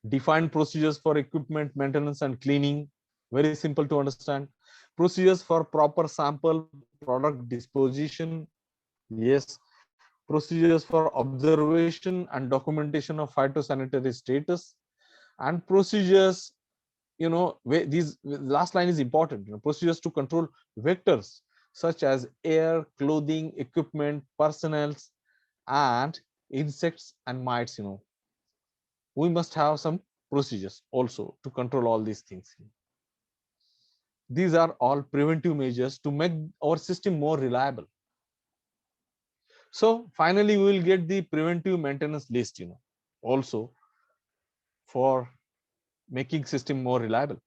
Defined procedures for equipment maintenance and cleaning, very simple to understand. Procedures for proper sample product disposition, yes. Procedures for observation and documentation of phytosanitary status, and procedures, these last line is important, procedures to control vectors such as air, clothing, equipment, personnels, and insects and mites. We must have some procedures also to control all these things. These are all preventive measures to make our system more reliable. So finally, we will get the preventive maintenance list, also for making system more reliable.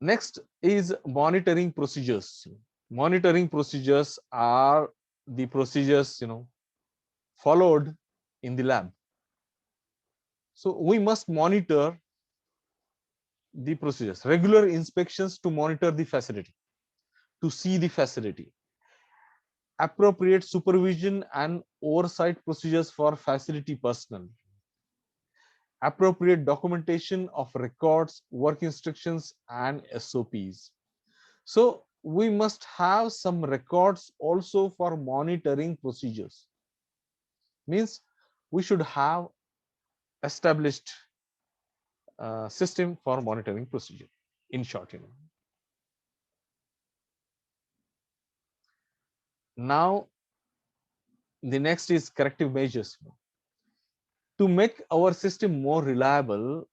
Next is monitoring procedures. Monitoring procedures are the procedures, followed in the lab. So we must monitor the procedures. Regular inspections to monitor the facility, to see the facility. Appropriate supervision and oversight procedures for facility personnel. Appropriate documentation of records, work instructions, and SOPs. So we must have some records also for monitoring procedures. Means we should have established system for monitoring procedure, in short. Now the next is corrective measures. To make our system more reliable,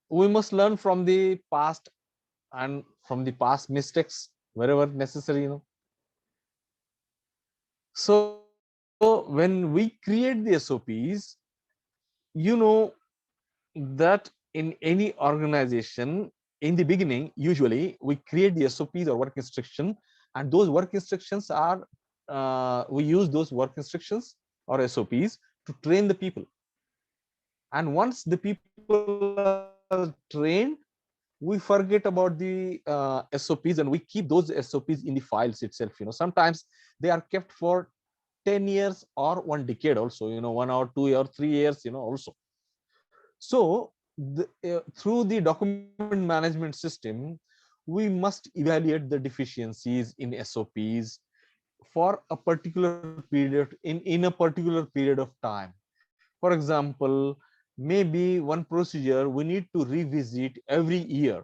we must learn from the past and from the past mistakes wherever necessary. So when we create the SOPs, that in any organization, in the beginning, usually we create the SOPs or work instruction, and those work instructions are we use those work instructions or SOPs to train the people. And once the people are trained, we forget about the SOPs, and we keep those SOPs in the files itself. Sometimes they are kept for 10 years or 1 decade also, 1 or 2 or 3 years, also. So through the document management system, we must evaluate the deficiencies in SOPs for a particular period, in a particular period of time. For example, maybe one procedure we need to revisit every year.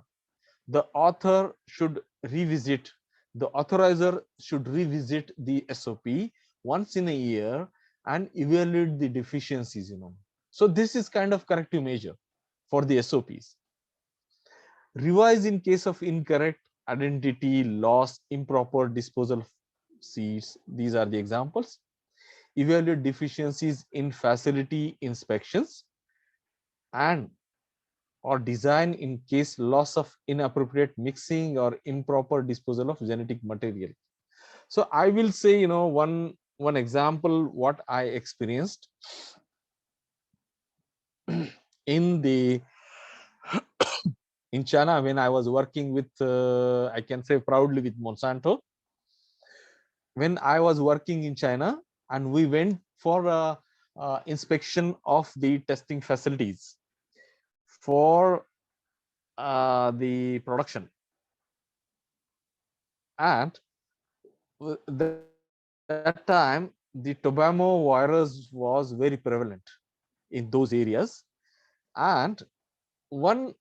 The author should revisit, the authorizer should revisit the SOP once in a year and evaluate the deficiencies. So this is kind of corrective measure. for the SOPs. Revise in case of incorrect identity, loss, improper disposal of seeds. These are the examples. Evaluate deficiencies in facility inspections and or design in case loss of inappropriate mixing or improper disposal of genetic material. So I will say, one example what I experienced in the in China when I was working with, I can say proudly, with Monsanto. When I was working in China and we went for a inspection of the testing facilities for the production, and that time the tobacco virus was very prevalent in those areas, and one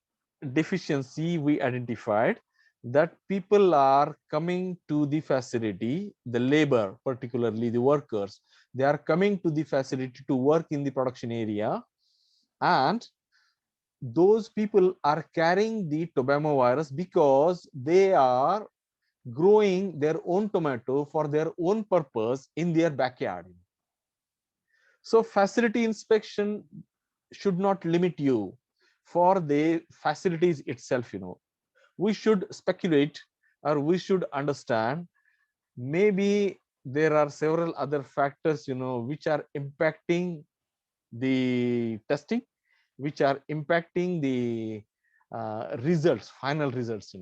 deficiency we identified, that people are coming to the facility, the labor, particularly the workers, they are coming to the facility to work in the production area, and those people are carrying the tobacco virus because they are growing their own tomato for their own purpose in their backyard. So facility inspection should not limit you for the facilities itself. We should speculate, or we should understand, maybe there are several other factors which are impacting the testing, which are impacting the results, final results.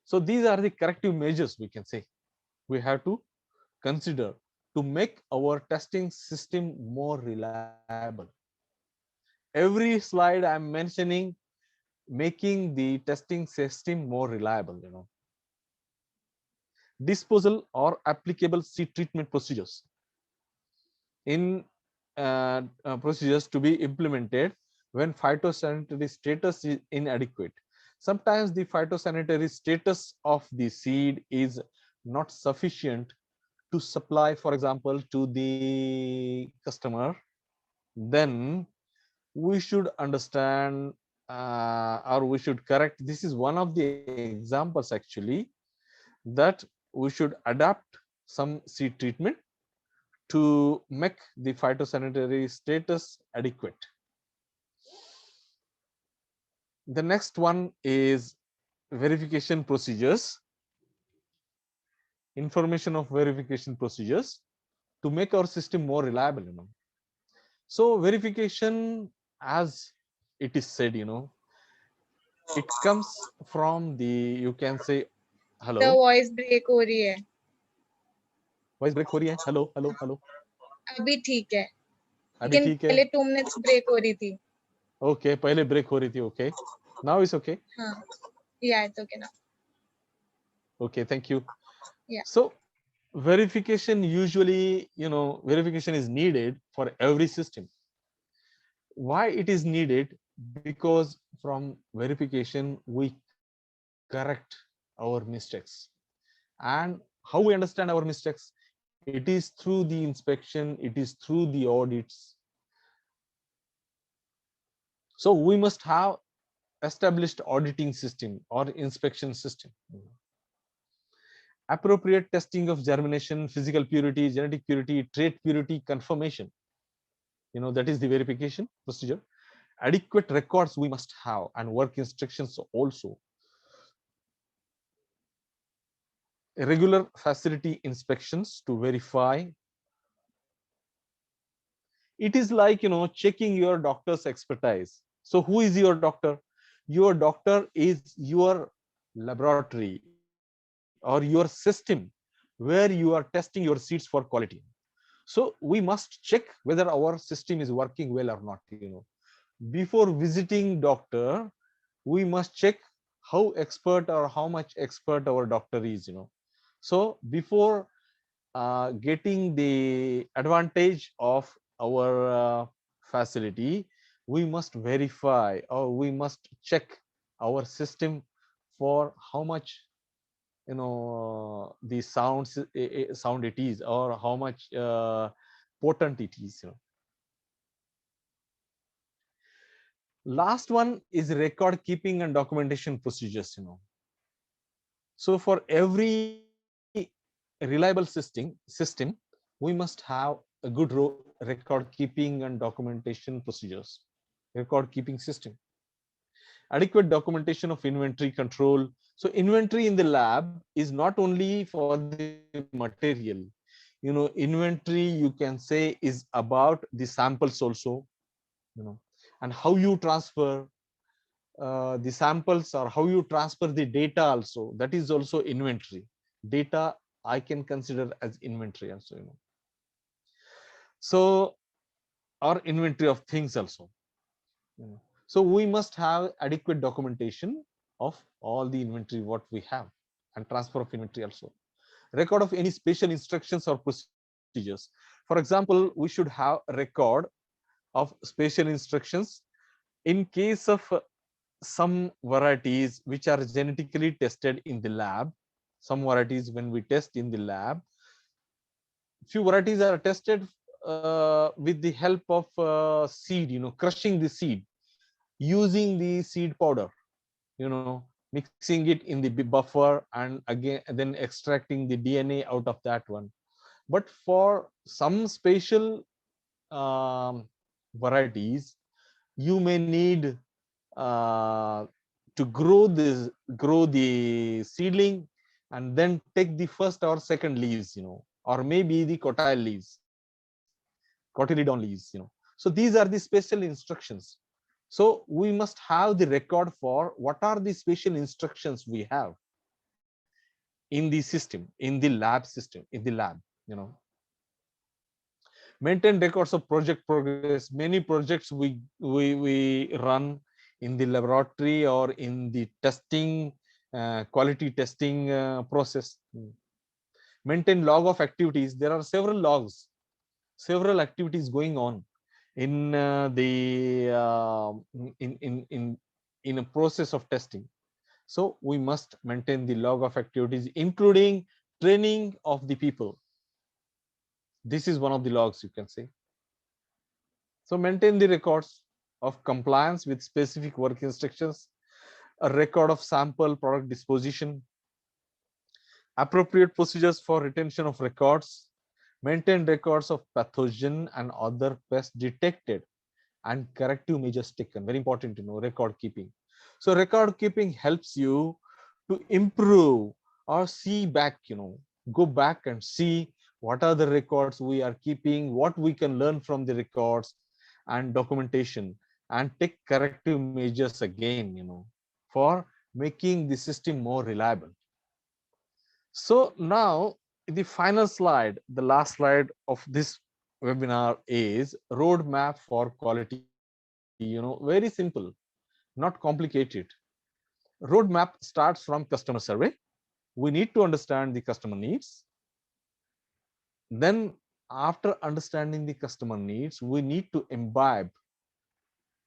So these are the corrective measures, we can say, we have to consider to make our testing system more reliable. Every slide I'm mentioning making the testing system more reliable. Disposal or applicable seed treatment procedures in procedures to be implemented when phytosanitary status is inadequate. Sometimes the phytosanitary status of the seed is not sufficient to supply, for example, to the customer. Then we should understand, or we should correct. This is one of the examples actually, that we should adapt some seed treatment to make the phytosanitary status adequate. The next one is verification procedures, information of verification procedures to make our system more reliable. So verification, as it is said, it comes from the, you can say, hello, The voice break हो रही है. Voice break हो रही है, hello hello hello, अभी ठीक है, अभी लेकिन ठीक है, पहले 2 minutes break हो रही थी. ओके, पहले ब्रेक हो रही थी, ओके, नाउ इट्स ओके, हाँ, yeah, it's okay now. okay, thank you. Yeah. So verification, usually, verification is needed for every system. Why it is needed? Because from verification we correct our mistakes. And how we understand our mistakes? It is through the inspection, it is through the audits. So we must have established auditing system or inspection system. Appropriate testing of germination, physical purity, genetic purity, trait purity confirmation. That is the verification procedure. Adequate records we must have, and work instructions also. Regular facility inspections to verify. It is like, checking your doctor's expertise. So who is your doctor? Your doctor is your laboratory or your system where you are testing your seeds for quality. So we must check whether our system is working well or not. Before visiting doctor, we must check how expert or how much expert our doctor is. So before getting the advantage of our facility, we must verify, or we must check our system for how much the sound it is, or how much potent it is. Last one is record keeping and documentation procedures. So for every reliable system, we must have a good record keeping and documentation procedures. Record keeping system. Adequate documentation of inventory control. So inventory in the lab is not only for the material. Inventory, you can say, is about the samples also, and how you transfer the samples, or how you transfer the data also. That is also inventory. Data I can consider as inventory also, So, or inventory of things also. So we must have adequate documentation of all the inventory what we have, and transfer of inventory also. Record of any special instructions or procedures. For example, we should have a record of special instructions in case of some varieties which are genetically tested in the lab. Some varieties, when we test in the lab, few varieties are tested with the help of seed, crushing the seed, using the seed powder, mixing it in the buffer, and again then extracting the DNA out of that one. But for some special varieties, you may need to grow the seedling, and then take the first or second leaves, or maybe the cotyledon leaves. So these are the special instructions. So we must have the record for what are the special instructions we have in the system, in the lab system, in the lab. Maintain records of project progress. Many projects we run in the laboratory or in the testing, quality testing process. Maintain log of activities. There are several logs, several activities going on in in a process of testing. So we must maintain the log of activities, including training of the people. This is one of the logs, you can say. So maintain the records of compliance with specific work instructions, a record of sample product disposition, appropriate procedures for retention of records, maintain records of pathogen and other pests detected, and corrective measures taken. Very important to know record keeping. So record keeping helps you to improve or see back, go back and see what are the records we are keeping, what we can learn from the records and documentation, and take corrective measures again, for making the system more reliable. So now the final slide, the last slide of this webinar is roadmap for quality. Very simple, not complicated. Roadmap starts from customer survey. We need to understand the customer needs. Then after understanding the customer needs, we need to imbibe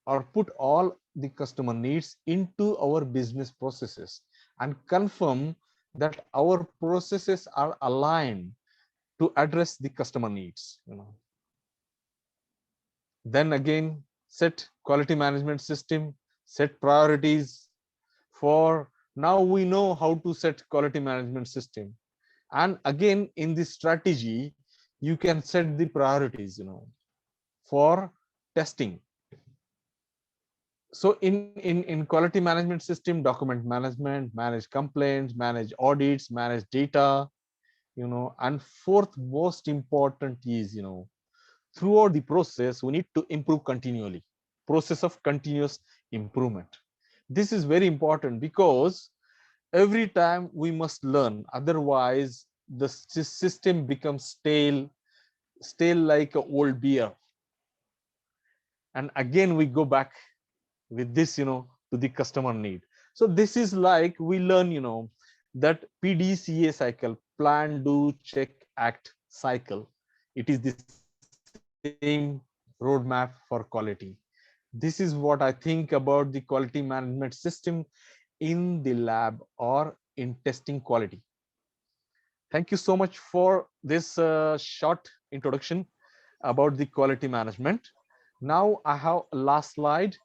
or put all the customer needs into our business processes and confirm that our processes are aligned to address the customer needs. Then again, set quality management system, set priorities. For now we know how to set quality management system, and again in this strategy you can set the priorities, for testing. So in quality management system, document management, manage complaints, manage audits, manage data, and fourth most important is, throughout the process we need to improve continually. Process of continuous improvement. This is very important because every time we must learn, otherwise the system becomes stale like an old beer, and again we go back with this, to the customer need. So this is like we learn, that PDCA cycle, plan, do, check, act cycle. It is the same roadmap for quality. This is what I think about the quality management system in the lab or in testing quality. Thank you so much for this short introduction about the quality management. Now I have a last slide,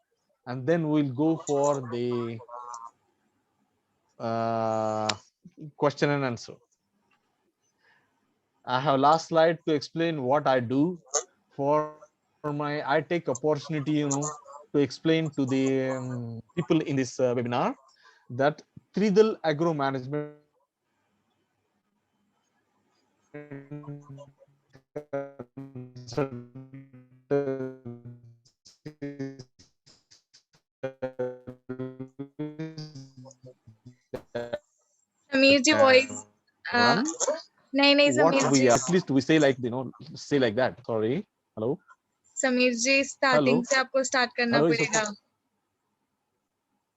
and then we'll go for the question and answer. I have last slide to explain what I do for my, I take opportunity, to explain to the people in this webinar that Tridal Agro Management Sameer ji voice. run नहीं नहीं what Sameer we ji. are, at least we say like, say like that. Sorry. Hello. Sameer ji starting से आपको start करना Hello, पड़ेगा.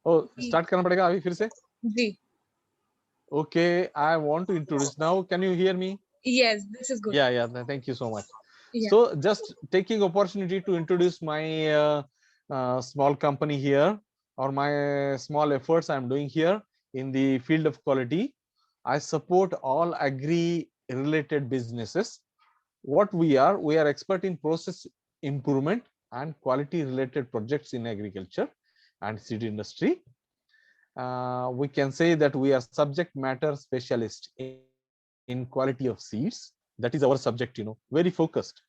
Oh, start करना पड़ेगा अभी फिर से. जी. Okay, I want to introduce now. Can you hear me? Yes, this is good. Yeah. Thank you so much. Yeah. So just taking opportunity to introduce my small company here, or my small efforts I'm doing here in the field of quality. I support all agri related businesses. What we are expert in process improvement and quality related projects in agriculture and seed industry. We can say that we are subject matter specialist in quality of seeds. That is our subject, very focused.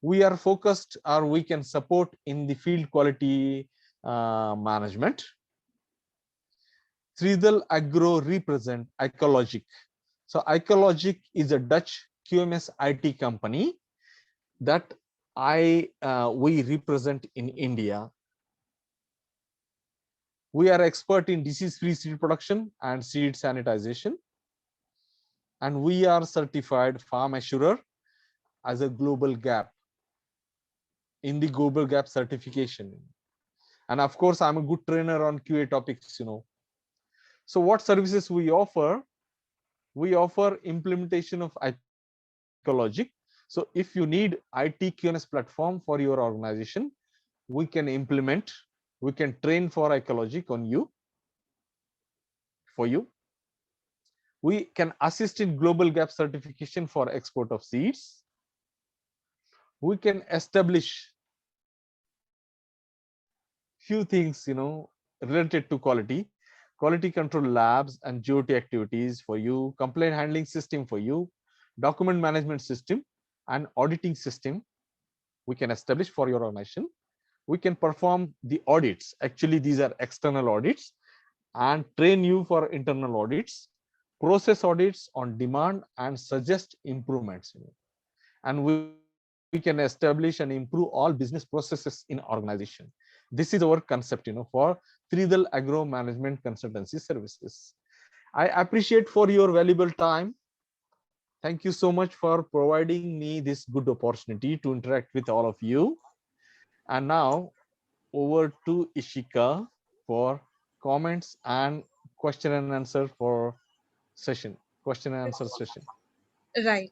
We are focused, or we can support in the field quality management. Tridal Agro represent Ecologic. So Ecologic is a Dutch QMS IT company that we represent in India. We are expert in disease-free seed production and seed sanitization. And we are certified Farm Assurer as a global gap, in the global gap certification. And of course, I'm a good trainer on QA topics, So what services we offer? We offer implementation of Ecologic. So if you need IT QMS platform for your organization, we can implement, we can train for Ecologic on you, for you. We can assist in global gap certification for export of seeds. We can establish few things, related to quality control labs and GOT activities for you, complaint handling system for you, document management system and auditing system we can establish for your organization. We can perform the audits. Actually, these are external audits, and train you for internal audits, process audits on demand, and suggest improvements. And we can establish and improve all business processes in organization. This is our concept, for Tridal Agro Management Consultancy Services. I appreciate for your valuable time. Thank you so much for providing me this good opportunity to interact with all of you. And now over to Ishika for comments and question and answer for session, question and answer session. Right.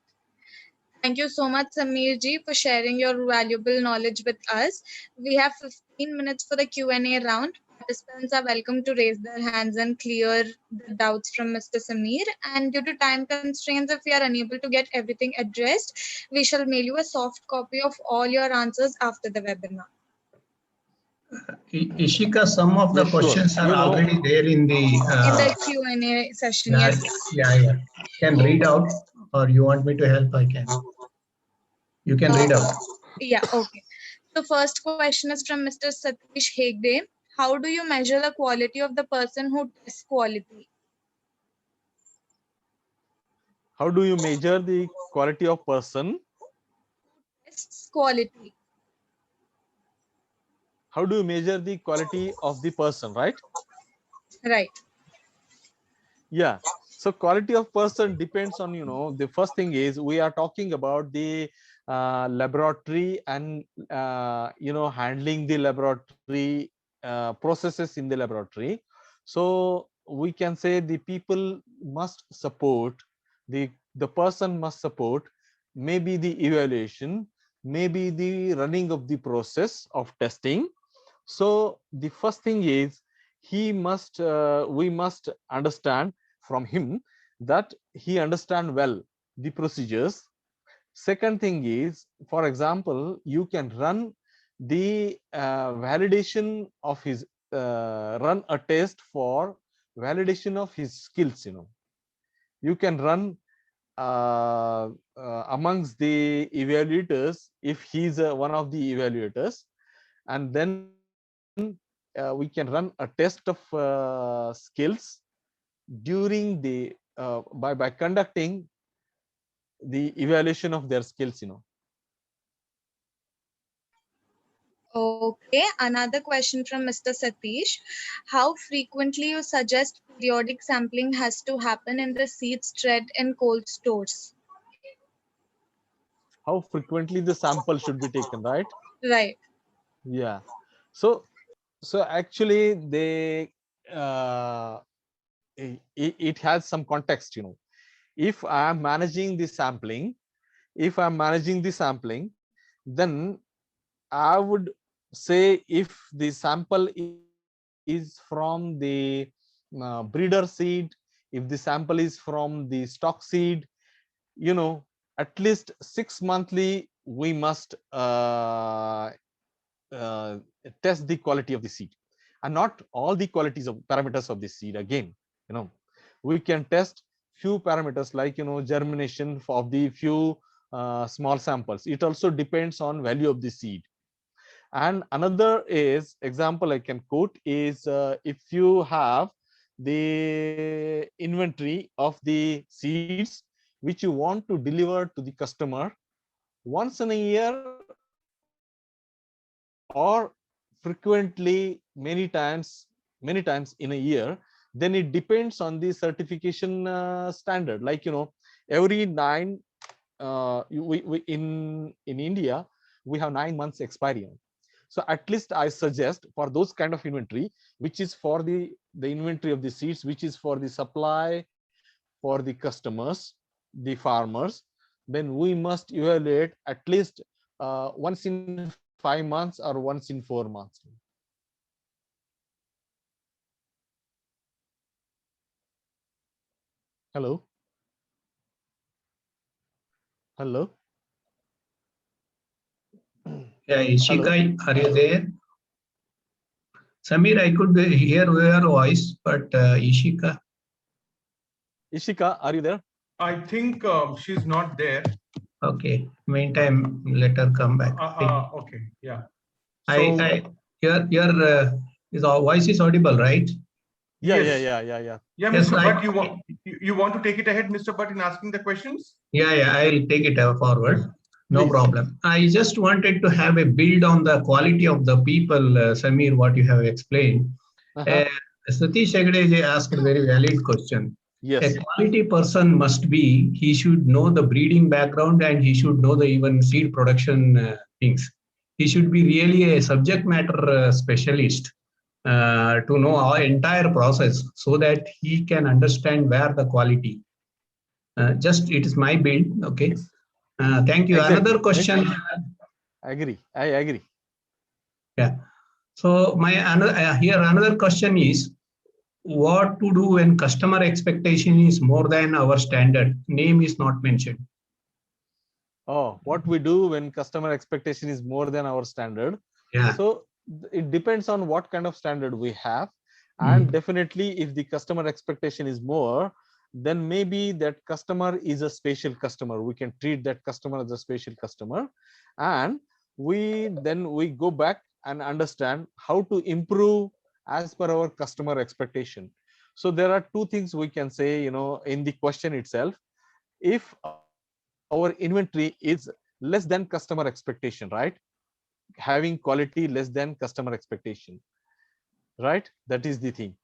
Thank you so much, Sameer ji, for sharing your valuable knowledge with us. We have 15 minutes for the Q&A round. Participants are welcome to raise their hands and clear the doubts from Mr. Sameer. And due to time constraints, if we are unable to get everything addressed, we shall mail you a soft copy of all your answers after the webinar. Ishika, some of the Yeah, sure. questions are already there in the Q&A session. yeah, Yes. yeah. Can read out, or you want me to help? I can. You can read out. Yeah, okay. So first question is from Mr. Satish Hegde. How do you measure the quality of the person who tests quality? How do you measure the quality of person? Tests quality. How do you measure the quality of the person, right? Right. Yeah. So quality of person depends on, the first thing is we are talking about the laboratory and, handling the laboratory processes in the laboratory. So we can say the people must support, the person must support maybe the evaluation, maybe the running of the process of testing. So the first thing is we must understand from him that he understand well the procedures. Second thing is, for example, you can run the validation of his run a test for validation of his skills. You can run amongst the evaluators if he's one of the evaluators, and then we can run a test of skills during the by conducting the evaluation of their skills. Okay, another question from Mr. Satish. How frequently you suggest periodic sampling has to happen in the seeds thread in cold stores? How frequently the sample should be taken, right? Right. Yeah. So actually it has some context. If I am managing the sampling, then I would say if the sample is from the breeder seed, if the sample is from the stock seed, at least 6 monthly we must test the quality of the seed, and not all the qualities of parameters of the seed. Again, we can test few parameters like germination of the few small samples. It also depends on value of the seed. And another is example I can quote is if you have the inventory of the seeds which you want to deliver to the customer once in a year or frequently many times in a year, then it depends on the certification standard. Like every 9 we in India we have 9 months expiry. So at least I suggest for those kind of inventory, which is for the inventory of the seeds, which is for the supply for the customers, the farmers, then we must evaluate at least once in 5 months or once in 4 months. Hello. Yeah, Ishika, are you there? Samir, I could hear your voice, but Ishika. Ishika, are you there? I think she's not there. Okay. Meantime, let her come back. Okay. Yeah. Your voice is audible, right? Yeah, Yes. yeah. Yeah, Yes, Mr. Bhatt, you want to take it ahead, Mr. Bhatt, in asking the questions? Yeah, I'll take it forward. No Please. problem. I just wanted to have a build on the quality of the people, Samir, what you have explained. Satish Hegde asked a very valid question. Yes. A quality person must be, he should know the breeding background and he should know the even seed production things. He should be really a subject matter specialist to know our entire process so that he can understand where the quality. Just it is my build. Okay. Thank you. Exactly. Another question. I agree. Yeah. So my another question is, what to do when customer expectation is more than our standard? Name is not mentioned. Oh, what we do when customer expectation is more than our standard? Yeah. So it depends on what kind of standard we have, and definitely if the customer expectation is more, then maybe that customer is a special customer. We can treat that customer as a special customer, and we go back and understand how to improve as per our customer expectation. So there are two things we can say, in the question itself. If our inventory is less than customer expectation, right? Having quality less than customer expectation, right? That is the thing.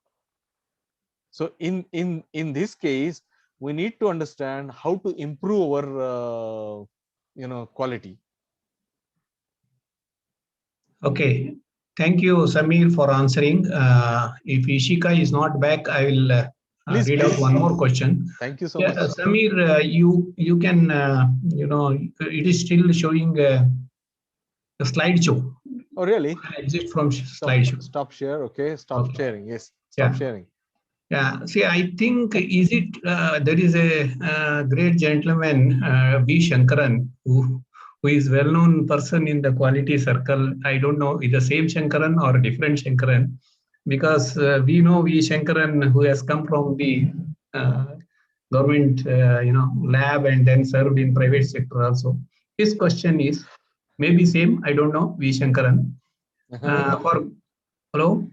So in this case, we need to understand how to improve our quality. Okay. Thank you, Samir, for answering. If Ishika is not back, I will read out one more question. Thank you so much. Samir, you can, it is still showing the slideshow. Oh, really? Exit from slideshow. Stop share. Okay. Stop sharing. Yes. Stop sharing. Yeah. See, I think is it there is a great gentleman, B. Shankaran, who who is well-known person in the quality circle. I don't know, is the same Shankaran or a different Shankaran, because we know V. Shankaran, who has come from the government, lab and then served in private sector also. His question is maybe same. I don't know, V. Shankaran. For hello.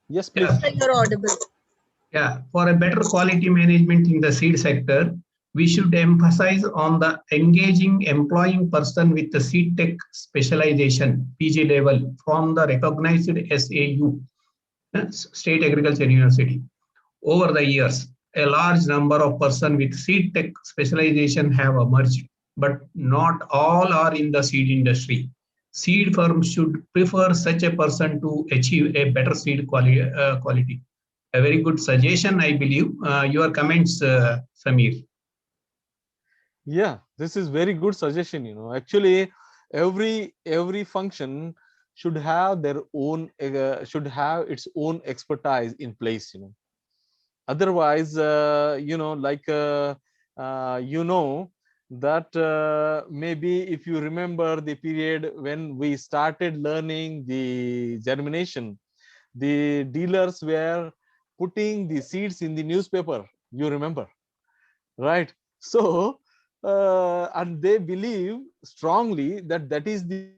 Yes, please. Yeah. You're audible. Yeah, for a better quality management in the seed sector, we should emphasize on the engaging employing person with the seed tech specialization, PG level, from the recognized SAU, State Agriculture University. Over the years, a large number of persons with seed tech specialization have emerged, but not all are in the seed industry. Seed firms should prefer such a person to achieve a better seed quality. A very good suggestion, I believe. Your comments, Samir. Yeah, this is very good suggestion. Actually, every function should have their own should have its own expertise in place. Otherwise, that maybe if you remember the period when we started learning the germination, the dealers were putting the seeds in the newspaper, you remember, right? So and they believe strongly that that is the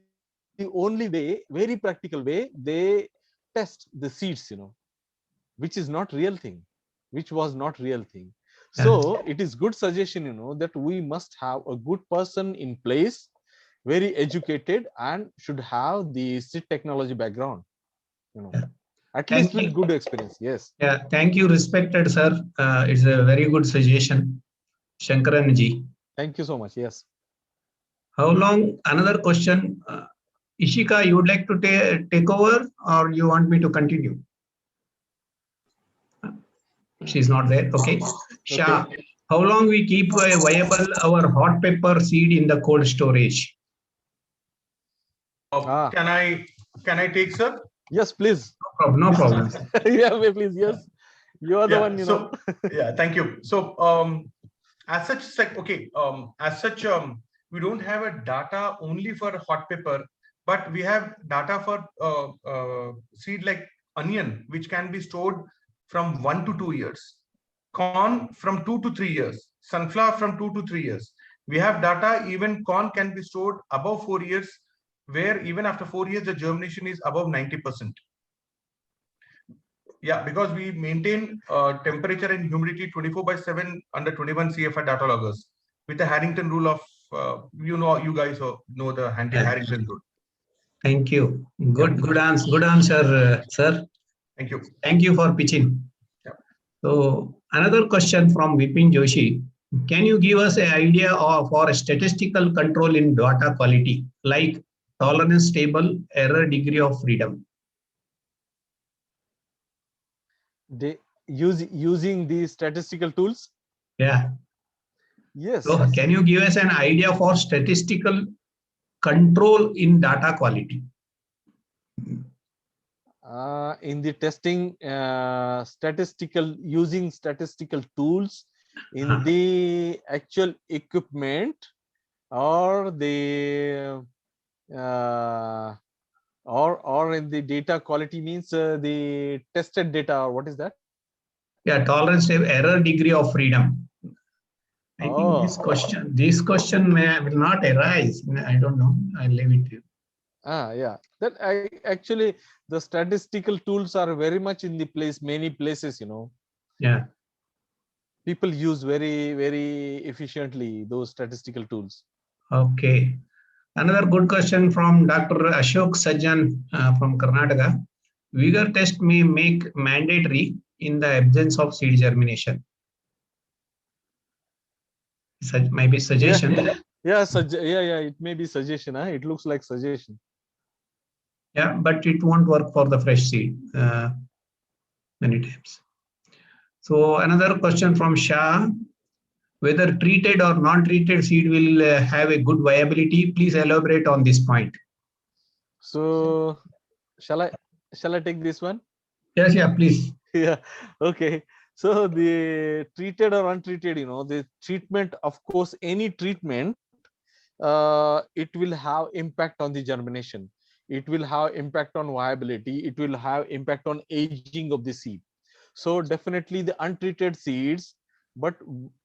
only way, very practical way they test the seeds, which is not real thing, which was not real thing. So it is good suggestion, that we must have a good person in place, very educated, and should have the seed technology background, at least with good experience. Yes. Yeah, thank you, respected sir. It's a very good suggestion, Shankaran ji. Thank you so much. Yes. How long? Another question. Ishika, you would like to take over, or you want me to continue? She's not there. Okay. Shah, how long we keep viable our hot pepper seed in the cold storage? Can I take, sir? Yes, please. No problem. Yeah, please. Yes, you are the one. So yeah, thank you. So as such, we don't have a data only for hot pepper, but we have data for seed like onion, which can be stored from 1 to 2 years, corn from 2 to 3 years, sunflower from 2 to 3 years. We have data, even corn can be stored above 4 years, where even after 4 years, the germination is above 90%. Yeah, because we maintain temperature and humidity 24/7 under 21 CFR data loggers with the Harrington rule of, you guys know the Harrington rule. Thank you. Good answer, sir. Thank you. Thank you for pitching. Yeah. So another question from Vipin Joshi. Can you give us an idea for a statistical control in data quality, like tolerance table, error degree of freedom? Using these statistical tools? Yeah. Yes. So can you give us an idea for statistical control in data quality? In the testing, using statistical tools in the actual equipment, or the or in the data quality means the tested data, or what is that? Yeah, tolerance table, error degree of freedom. I think this question will not arise. I don't know. I'll leave it to you. Yeah, that actually the statistical tools are very much in the many places, Yeah. People use very, very efficiently those statistical tools. Okay. Another good question from Dr. Ashok Sajjan from Karnataka. Vigor test may make mandatory in the absence of seed germination. Might be suggestion. Yeah, it may be suggestion. It looks like suggestion. Yeah, but it won't work for the fresh seed many times. So another question from Shah. Whether treated or non-treated seed will have a good viability. Please elaborate on this point. So shall I take this one? Yes, yeah, please. Yeah, okay. So the treated or untreated, the treatment, of course, any treatment it will have impact on the germination. It will have impact on viability. It will have impact on aging of the seed. So definitely the untreated seeds, but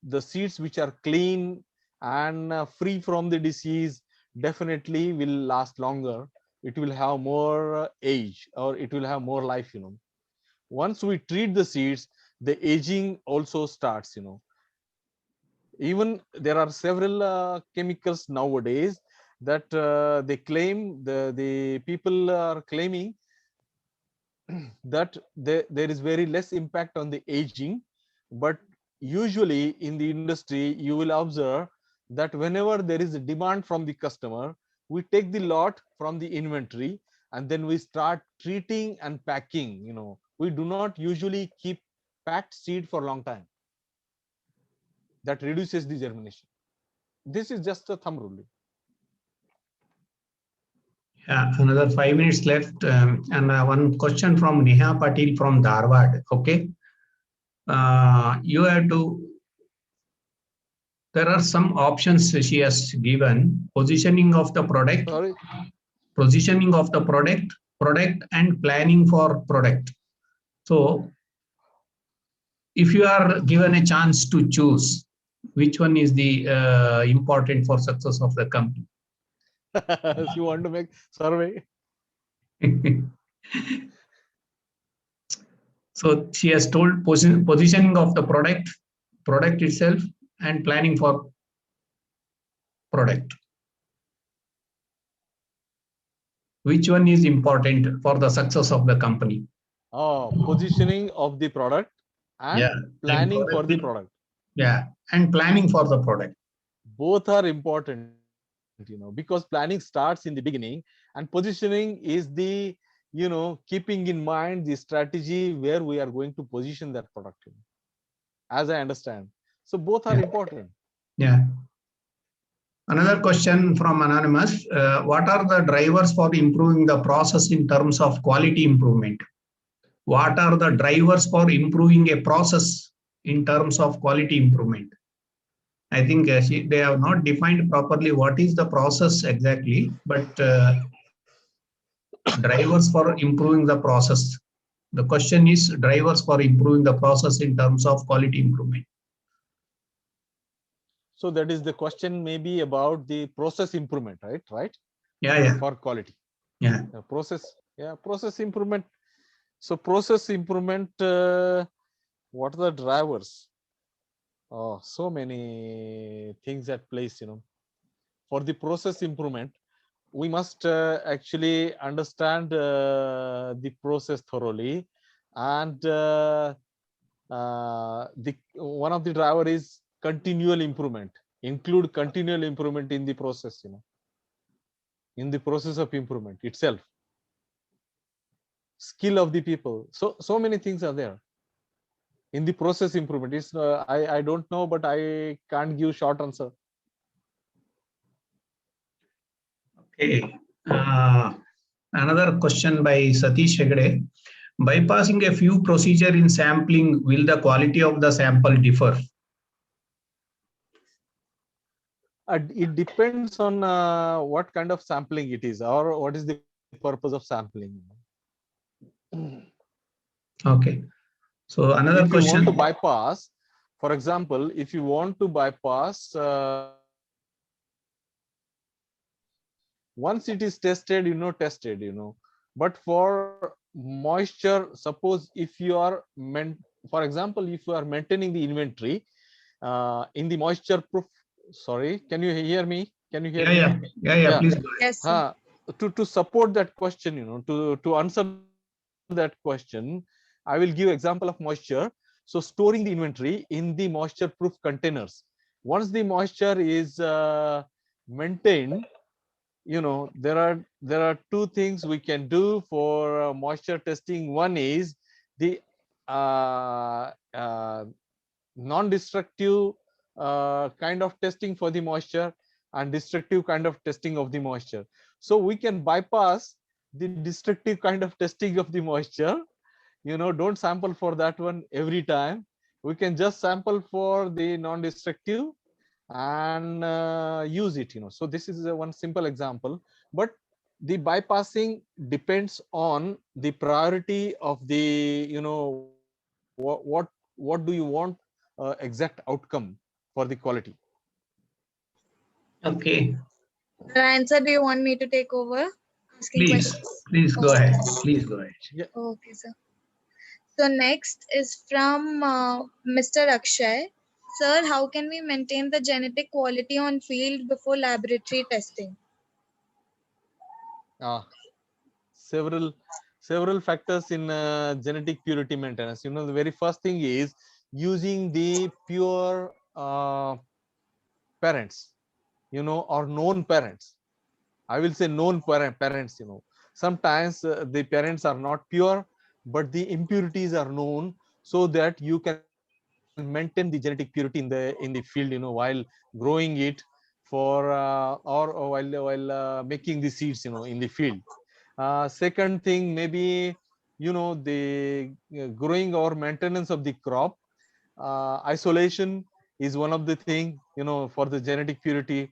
the seeds which are clean and free from the disease definitely will last longer. It will have more age, or it will have more life, once we treat the seeds, the aging also starts, even there are several chemicals nowadays that they claim, the people are claiming that there is very less impact on the aging. But usually in the industry you will observe that whenever there is a demand from the customer, we take the lot from the inventory and then we start treating and packing. We do not usually keep packed seed for a long time. That reduces the germination. This is just a thumb rule. Yeah, another 5 minutes left, and one question from Neha Patil from Dharwad. Okay, you have to. There are some options she has given: positioning of the product, Sorry. positioning of the product, and planning for product. So, if you are given a chance to choose, which one is the important for success of the company? If you want to make survey. So she has told positioning of the product itself, and planning for product. Which one is important for the success of the company? Oh, positioning of the product and Yeah, planning for the product. Yeah, and planning for the product. Both are important, because planning starts in the beginning, and positioning is the, keeping in mind the strategy where we are going to position that product, as I understand. So both are important. Yeah. Another question from Anonymous. What are the drivers for improving the process in terms of quality improvement? What are the drivers for improving a process in terms of quality improvement? I think they have not defined properly what is the process exactly, but drivers for improving the process. The question is drivers for improving the process in terms of quality improvement. So that is the question, maybe about the process improvement, right? Yeah. For quality. Yeah. Process improvement. So process improvement, what are the drivers? Oh, so many things at place, For the process improvement, we must actually understand the process thoroughly, and one of the driver is continual improvement. Include continual improvement in the process, in the process of improvement itself. Skill of the people. So many things are there in the process improvement. Is I don't know, but I can't give short answer. Okay. Another question by Satish Hegde. Bypassing a few procedure in sampling, will the quality of the sample differ? It depends on what kind of sampling it is, or what is the purpose of sampling. Okay. So another if question. You want to bypass, for example, if you want to bypass, once it is tested, but for moisture, suppose if you are for example, if you are maintaining the inventory in the moisture proof. Sorry, can you hear me? Can you hear me? Yeah, please go ahead. Yes. To support that question, to answer that question, I will give example of moisture. So storing the inventory in the moisture proof containers. Once the moisture is maintained, there are two things we can do for moisture testing. One is the non-destructive kind of testing for the moisture, and destructive kind of testing of the moisture. So we can bypass the destructive kind of testing of the moisture. Don't sample for that one every time. We can just sample for the non-destructive, and use it, So this is one simple example, but the bypassing depends on the priority of the, what do you want exact outcome for the quality. Okay, Answer, do you want me to take over asking please, questions? please go ahead. Please go ahead. Okay, sir. So next is from Mr. Akshay. Sir, how can we maintain the genetic quality on field before laboratory testing? Several factors in genetic purity maintenance. The very first thing is using the pure parents, or known parents. I will say known parents. Sometimes the parents are not pure, but the impurities are known, so that you can maintain the genetic purity in the field, while growing it for or while making the seeds, in the field. Second thing, maybe the growing or maintenance of the crop. Isolation is one of the thing, for the genetic purity.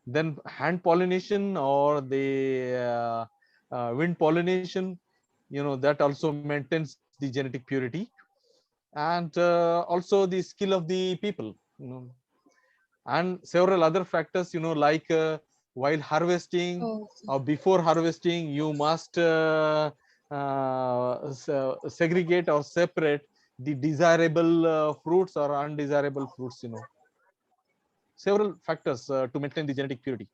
Then hand pollination or the wind pollination, that also maintains the genetic purity. And also the skill of the people, and several other factors, like while harvesting Oh, or before harvesting, you must segregate or separate the desirable fruits or undesirable fruits. Several factors to maintain the genetic purity.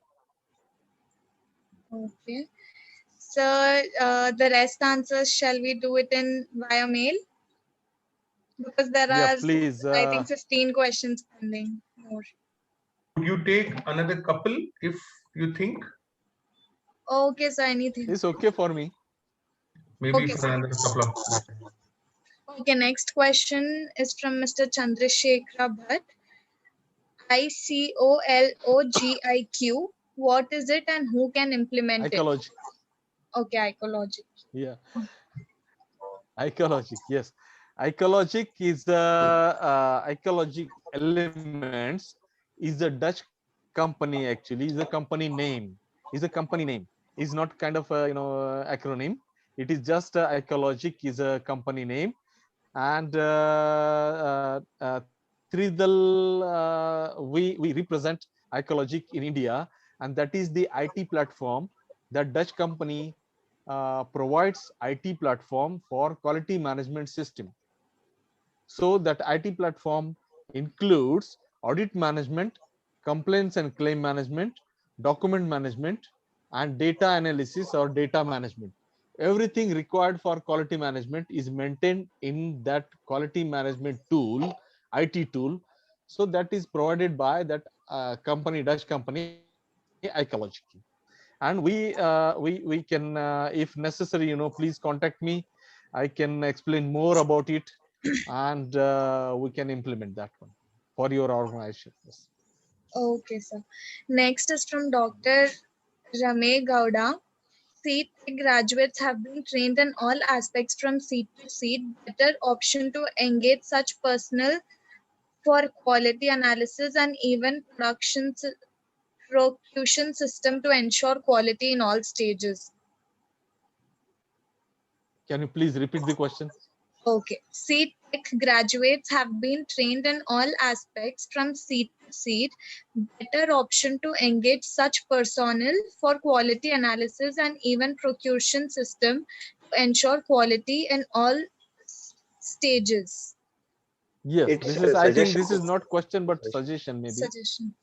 okay. Sir, the rest answers, shall we do it in via mail? Because there Yeah, are, please. I think, 15 questions pending more. Would you take another couple if you think? Okay, sir, anything. It's okay for me. Maybe Okay, for sir. another couple of. Okay, next question is from Mr. Chandrasekhara Bhatt. ICOLOGIQ. What is it and who can implement it? Ecology. Okay, ecologic. Yeah. Ecologic, yes. Ecologic is the ecologic elements is the Dutch company, actually is a company name. Is not kind of a acronym. It is just ecologic is a company name. And Tridal, we represent ecologic in India, and that is the IT platform that Dutch company provides IT platform for quality management system. So that IT platform includes audit management, complaints and claim management, document management, and data analysis or data management. Everything required for quality management is maintained in that quality management tool, IT tool. So that is provided by that Dutch company, Ecologic. And we can, if necessary, please contact me. I can explain more about it, and we can implement that one for your organization. Yes. Okay, sir. Next is from Dr. Rame Gowda. Seed graduates have been trained in all aspects from seed to seed. Better option to engage such personnel for quality analysis and even procution system to ensure quality in all stages. Can you please repeat the question? Okay. Seed tech graduates have been trained in all aspects from seed to seed. Better option to engage such personnel for quality analysis and even procuration system to ensure quality in all stages. Yes, It's this a is, I think suggestion. this is not question but suggestion, maybe. Suggestion.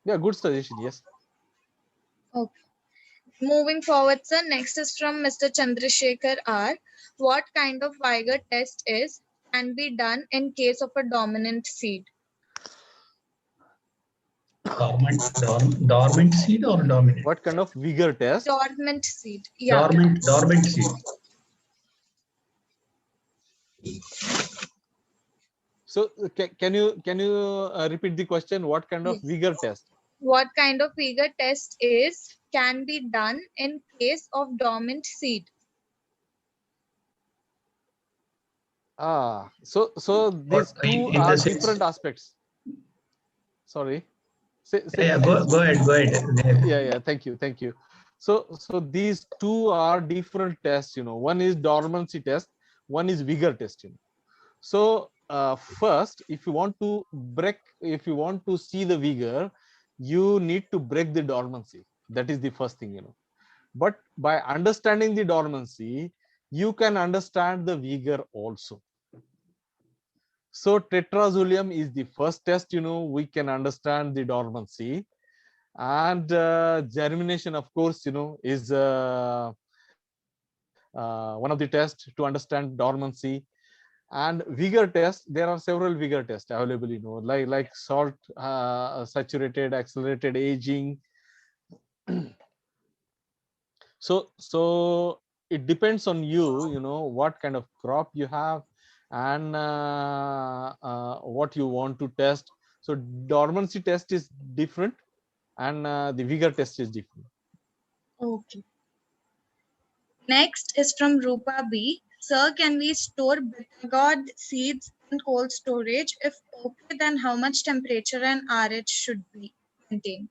Yeah, good suggestion. Yes. Okay. Moving forward, sir, next is from Mr. Chandrasekhar R. What kind of Weiger test can be done in case of a dominant seed? Dormant seed or dominant? What kind of vigor test? Dormant seed. Yeah. Dormant seed. So can you repeat the question? What kind of Yes. vigor test? What kind of Weiger test can be done in case of dormant seed? So these two In are the sense, different aspects. sorry. Yeah, go ahead. Yeah, thank you. So these two are different tests, one is dormancy test, one is vigor test. So first, if you want to see the vigor, you need to break the dormancy. That is the first thing. But by understanding the dormancy, you can understand the vigor also. So tetrazolium is the first test, we can understand the dormancy. And germination, of course, is one of the tests to understand dormancy. And vigor test, there are several vigor tests available, like salt saturated accelerated aging. So it depends on you, what kind of crop you have, and what you want to test. So dormancy test is different, and the vigor test is different. Okay. Next is from Rupa B. Sir, can we store bitter gourd seeds in cold storage? If okay, then how much temperature and RH should be maintained?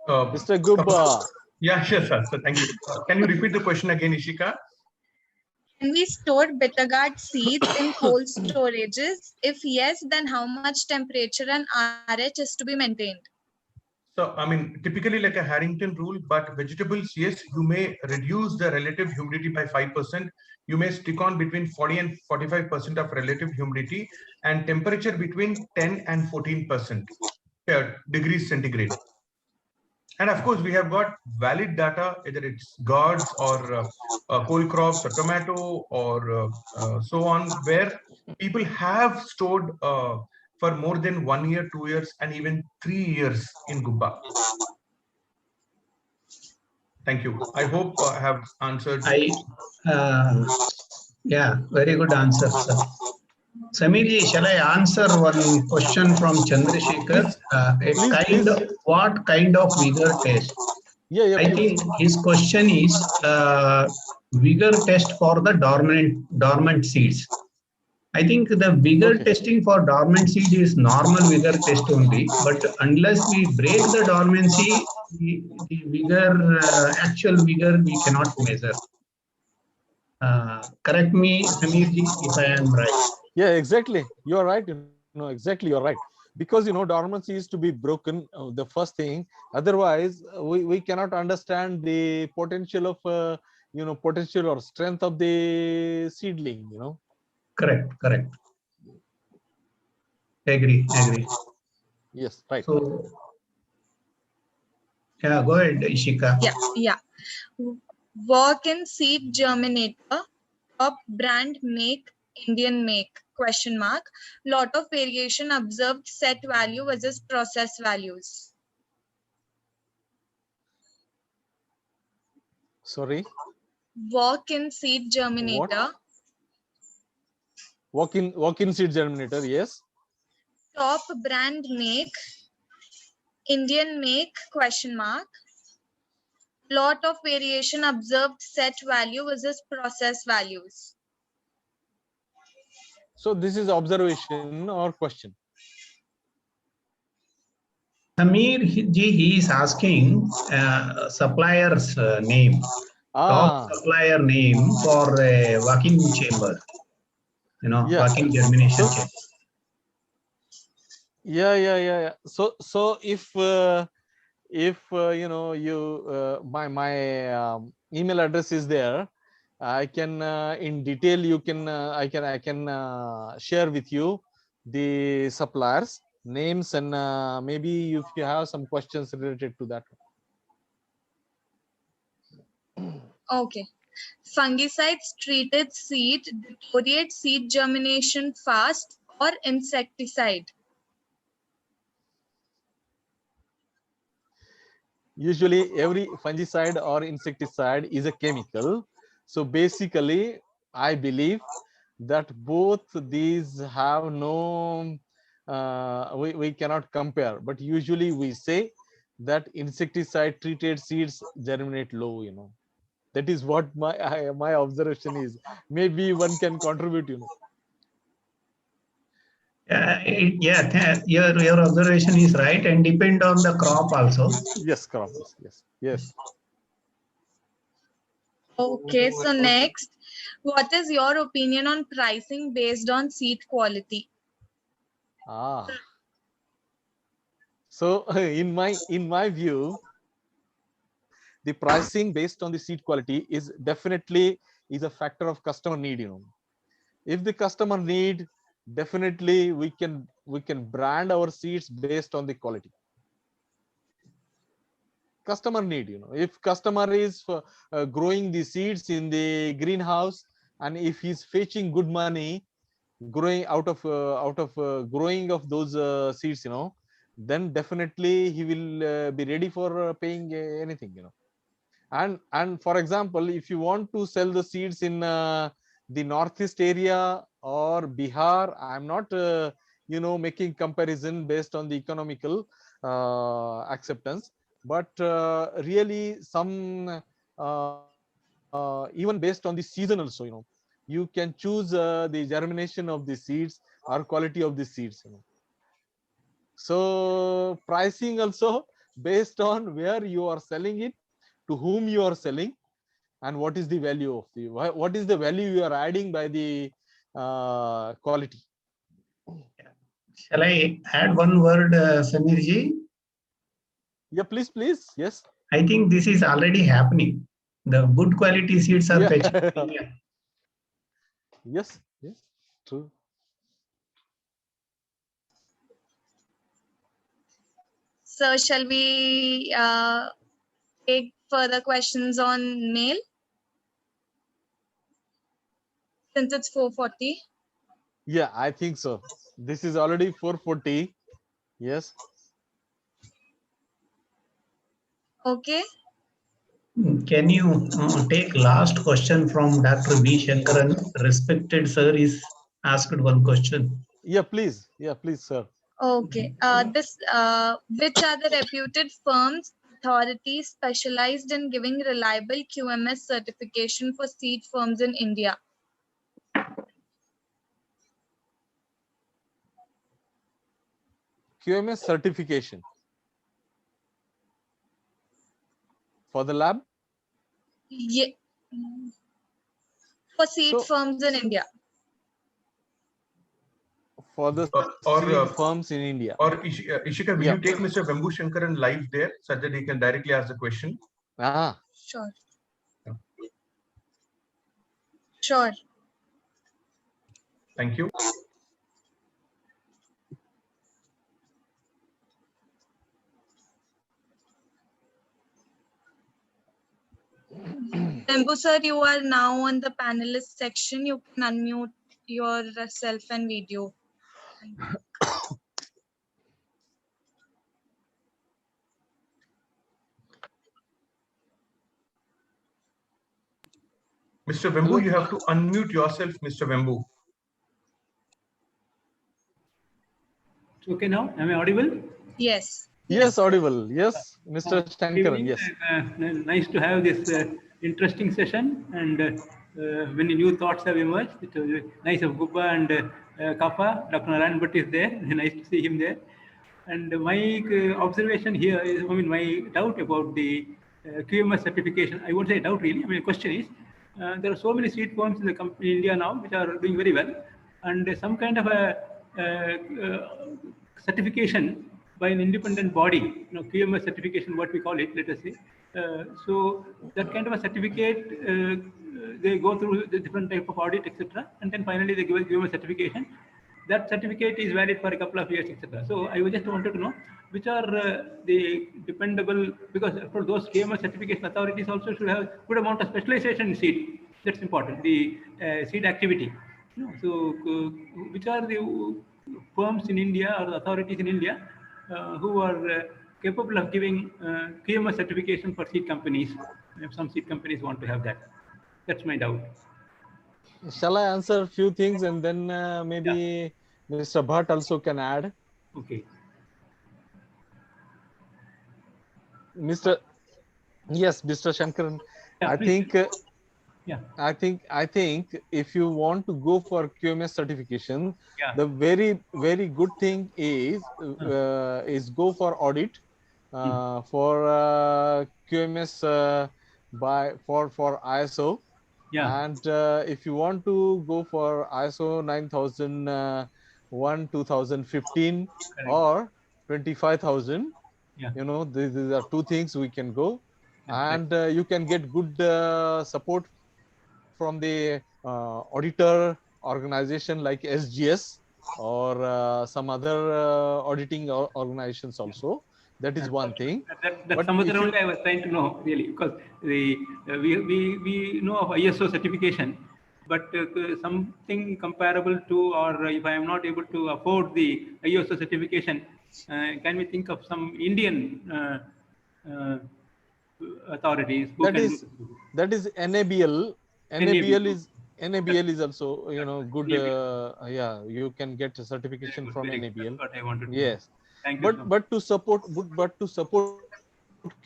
Mr. Gubba. Yeah, sure, sir. So thank you. Can you repeat the question again, Ishika? Can we store bitter gourd seeds in cold storages? If yes, then how much temperature and RH is to be maintained? So, I mean, typically like a Harrington rule, but vegetables, yes, you may reduce the relative humidity by 5%. You may stick on between 40 and 45% of relative humidity, and temperature between 10 and 14% degrees centigrade. And of course, we have got valid data, either it's gourds or cold crops or tomato or so on, where people have stored for more than 1 year, 2 years, and even 3 years in Gubba. Thank you. I hope I have answered. Yeah, very good answer, sir. Samirji, shall I answer one question from Chandrasekhar? What kind of vigor test? Yeah, I think his question is vigor test for the dormant seeds. I think the vigor testing for dormant seed is normal vigor test only, but unless we break the dormancy, the vigor, actual vigor, we cannot measure. Correct me, Samirji, if I am right. Yeah, exactly. You're right. Exactly, you're right. Because dormancy is to be broken. The first thing. Otherwise, we cannot understand the potential of potential or strength of the seedling. Correct. Agree. Yes, right. So, yeah, go ahead, Ishika. Yeah. Work in seed germinator, top brand make, Indian make, ? Lot of variation observed, set value versus process values. Sorry. Work in seed germinator. Walk in seed germinator, yes. Top brand make, Indian make, ? Lot of variation observed, set value versus process values. So this is observation or question? Samir ji, he is asking supplier's name. Top supplier name for a working chamber. Working germination chamber. Yeah. So if my email address is there, I can in detail I can share with you the suppliers names, and maybe if you have some questions related to that. Okay. Fungicides treated seed deteriorate seed germination fast, or insecticide? Usually every fungicide or insecticide is a chemical. So basically, I believe that both these have no, we cannot compare, but usually we say that insecticide treated seeds germinate low, That is what my observation is. Maybe one can contribute, Your observation is right, and depend on the crop also. Yes, crops. Yes, yes. Okay, so next, what is your opinion on pricing based on seed quality? Ah. So in my view, the pricing based on the seed quality is definitely is a factor of customer need. If the customer need, definitely we can brand our seeds based on the quality. Customer need, if customer is growing the seeds in the greenhouse, and if he's fetching good money growing out of growing of those seeds, then definitely he will be ready for paying anything. And for example, if you want to sell the seeds in the northeast area or Bihar, I'm not making comparison based on the economical acceptance, but really some even based on the season also, you can choose the germination of the seeds or quality of the seeds. So pricing also based on where you are selling it, to whom you are selling, and what is the value of the what is the value you are adding by the quality. Shall I add one word, Samirji? Yeah, please. Yes. I think this is already happening. The good quality seeds are fetching in Yeah. India. Yes, true. So shall we take further questions on mail? Since it's 4:40. Yeah, I think so. This is already 4:40. Yes. Okay. Can you take last question from Dr. B. Shankaran? Respected sir is asked one question. Yeah, please, sir. Okay. Which are the reputed firms, authorities specialized in giving reliable QMS certification for seed firms in India? QMS certification for the lab? Yeah. For seed firms in India. For the seed firms in India. Or Ishika, will you take Mr. Vembu Shankaran live there so that he can directly ask the question? Sure. Sure. Thank you. Vembu sir, you are now on the panelist section. You can unmute yourself and video. Mr. Vembu, you have to unmute yourself, Mr. Vembu. Okay, now am I audible? Yes. Yes, audible. Yes, Mr. Shankaran. Yes. Nice to have this interesting session, and many new thoughts have emerged. It was nice of Gubba and Kappa. Dr. Narayan Bhatt is there. Nice to see him there. And my observation here is, my doubt about the QMS certification. I won't say doubt really. The question is, there are so many seed firms in India now which are doing very well, and some kind of a certification by an independent body, QMS certification, what we call it, let us say. So that kind of a certificate, they go through the different type of audit, etc., and then finally they give a certification. That certificate is valid for a couple of years, etc. So I just wanted to know which are the dependable, because for those QMS certification authorities also should have good amount of specialization in seed. That's important. The seed activity. So which are the firms in India or the authorities in India who are capable of giving QMS certification for seed companies, if some seed companies want to have that? That's my doubt. Shall I answer a few things, and then maybe Mr. Bhatt also can add? Okay. Mr. Shankaran, Yeah, I please. think Yeah. I think if you want to go for QMS certification, Yeah. the very good thing is go for audit for QMS for ISO. Yeah. And if you want to go for ISO 9001 2015 Correct. or 25,000, Yeah. you know, these are two things we can go. That's right. And you can get good support from the auditor organization like SGS or some other auditing organizations also. That is one thing. That But some other if you only I was trying to know really, because the we know of ISO certification, but something comparable to, or if I am not able to afford the ISO certification, can we think of some Indian uh, authorities who that can do is that is NABL. NAB? NABL is also, you know, good. NAB. Yeah, you can get a Very certification good, from very good. That's NABL. what I wanted to know. Yes, Thank you so much. but to support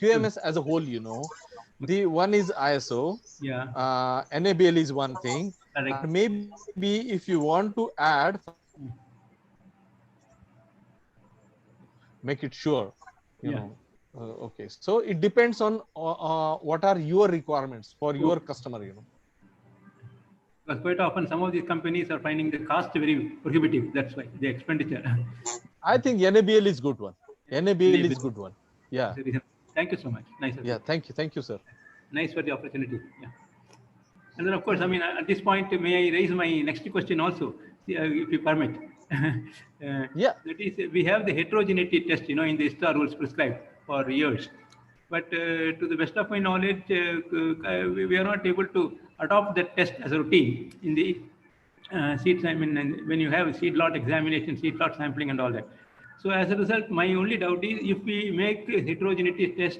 QMS as a whole, you know, the one is ISO, Yeah, NABL is one thing, correct. and maybe if you want to add some other make it sure, you Yeah. know. Okay, so it depends on what are your requirements for your Okay. customer, you know. Because quite often some of these companies are finding the cost very prohibitive. That's why the expenditure. I think NABL is good one. NABL is Enable. good one. Yeah, That's the reason. Thank you so much. Nice of yeah. you. Thank you, sir. Nice for the opportunity. Yeah. And then, of course, I mean, at this point, may I raise my next question also, if you permit? Yeah, That is, we have the heterogeneity test, in the ISTA rules prescribed for years. But to the best of my knowledge, we are not able to adopt that test as a routine in the seed. I mean, when you have seed lot examination, seed lot sampling, and all that. So as a result, my only doubt is if we make heterogeneity test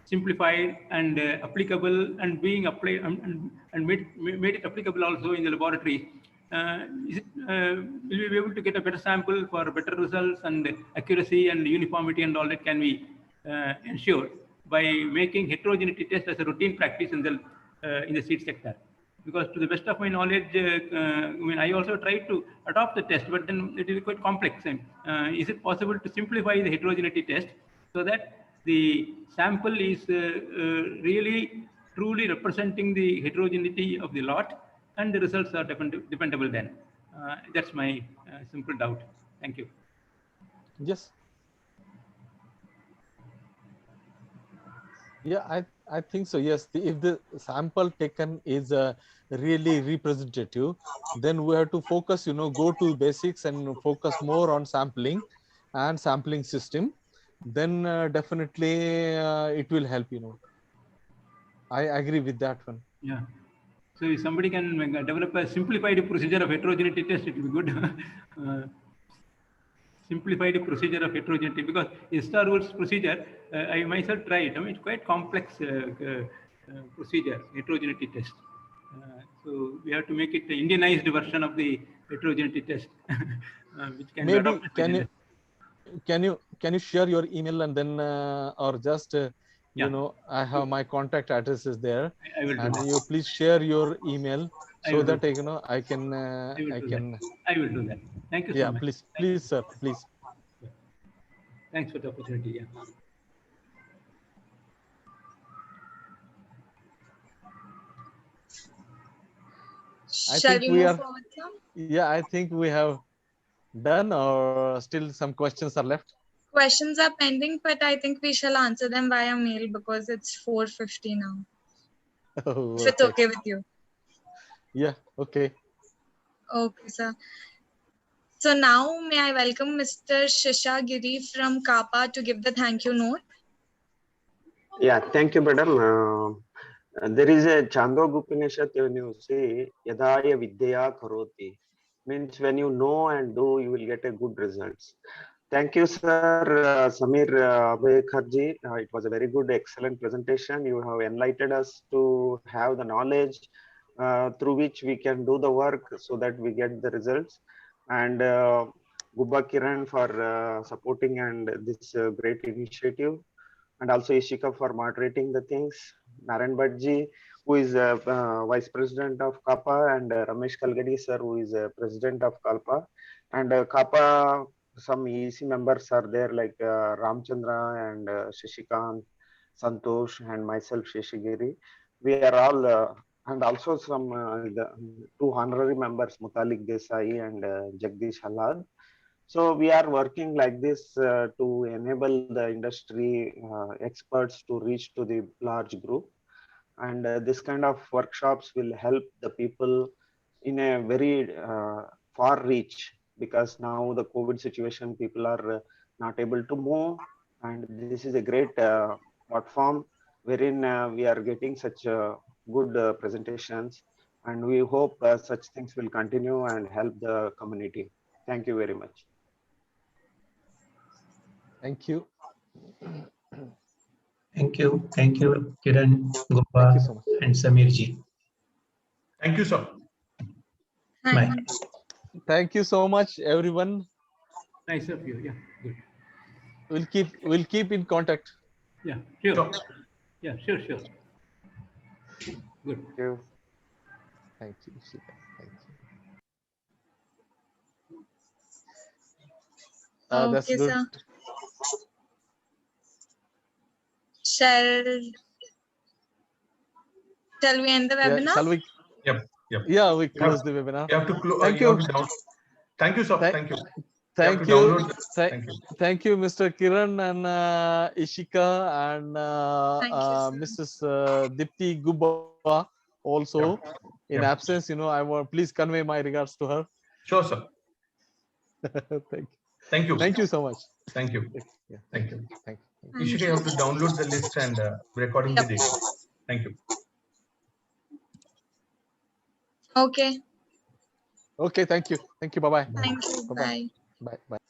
simplified and applicable and being applied and made it applicable also in the laboratory, will we be able to get a better sample for better results, and accuracy and uniformity and all that can be ensured by making heterogeneity test as a routine practice in the seed sector? Because to the best of my knowledge, I mean, I also tried to adopt the test, but then it is quite complex. And is it possible to simplify the heterogeneity test so that the sample is really truly representing the heterogeneity of the lot, and the results are dependable then? That's my simple doubt. Thank you. yes. Yeah, I think so. Yes, if the sample taken is really representative, then we have to focus, you know, go to basics and focus more on sampling and sampling system. Then definitely it will help, you know. I agree with that one. Yeah. So if somebody can develop a simplified procedure of heterogeneity test, it will be good. uh, Simplified procedure of heterogeneity, because ISTA rules procedure, I myself tried. I mean, it's quite complex procedure, heterogeneity test. So we have to make it the Indianized version of the heterogeneity test, which can be Maybe adopted by the industry. can you share your email, and then or just you Yeah, know, I have my contact addresses there, I will do and that. you please share your email I so will do that that. you know I will I do that. can. I will do that. Thank you so Yeah, much. Thank you. please sir, please. Yeah. Thanks for the opportunity. Yeah. I Shall think we we move are, forward, sir? yeah, I think we have done, or still some questions are left. Questions are pending, but I think we shall answer them via mail because it's 4:50 now. Oh, If it's okay. okay with you. Yeah, okay. Okay, sir. So now may I welcome Mr. Shishagiri from Kappa to give the thank you note. Yeah, thank you, madam. There is a Chandogya Upanishad when you say Yadaya Vidya Karoti, means when you know and do, you will get a good results. Thank you, sir, Samir Abekharji. It was a very good, excellent presentation. You have enlightened us to have the knowledge through which we can do the work so that we get the results. And Gubba Kiran for supporting and this great initiative, and also Ishika for moderating the things, Naran Bhatji who is Vice President of CAPA, and Ramesh Kalgadi, sir, who is President of CAPA. And CAPA, some EC members are there like Ramchandra and Shashikant, Santosh, and myself, Sheshagiri. We are all, and also some the two honorary members, Mutalik Desai and Jagdish Halad. So we are working like this to enable the industry experts to reach to the large group. And this kind of workshops will help the people in a very far reach, because now the COVID situation, people are not able to move. And this is a great platform wherein we are getting such good presentations. And we hope such things will continue and help the community. Thank you very much. Thank you. Thank you. Thank you, Kiran, Thank Gopal, you so much. and Samirji. Thank you, sir. Bye. Thank you so much, everyone. Nice of you. Yeah, good. We'll keep in contact. Yeah, sure. Sure. Yeah, sure. Good. Thank you. Thank you, Shika. Thank you. That's Okay, good. sir. Shall we end the Yeah, webinar? shall we? Yep. Yeah, we close the webinar. You have to close. Thank you. Thank you, sir. Thank- Thank you. Thank have to you. download the- Thank you. Thank you, Mr. Kiran and Ishika and Thank you, Mrs. Dipti Gubba also. In Yeah. absence, I want please convey my regards to her. Sure, sir. Thank you. Thank you. Thank you so much. Thank you. Yeah, Thank you. thank you. Thank Ishika, you have to download the list and recording Yep. the data. Thank you. Okay. Okay, thank you. Thank you. Bye-bye. Thank you. Bye-bye. Bye. Bye. Bye.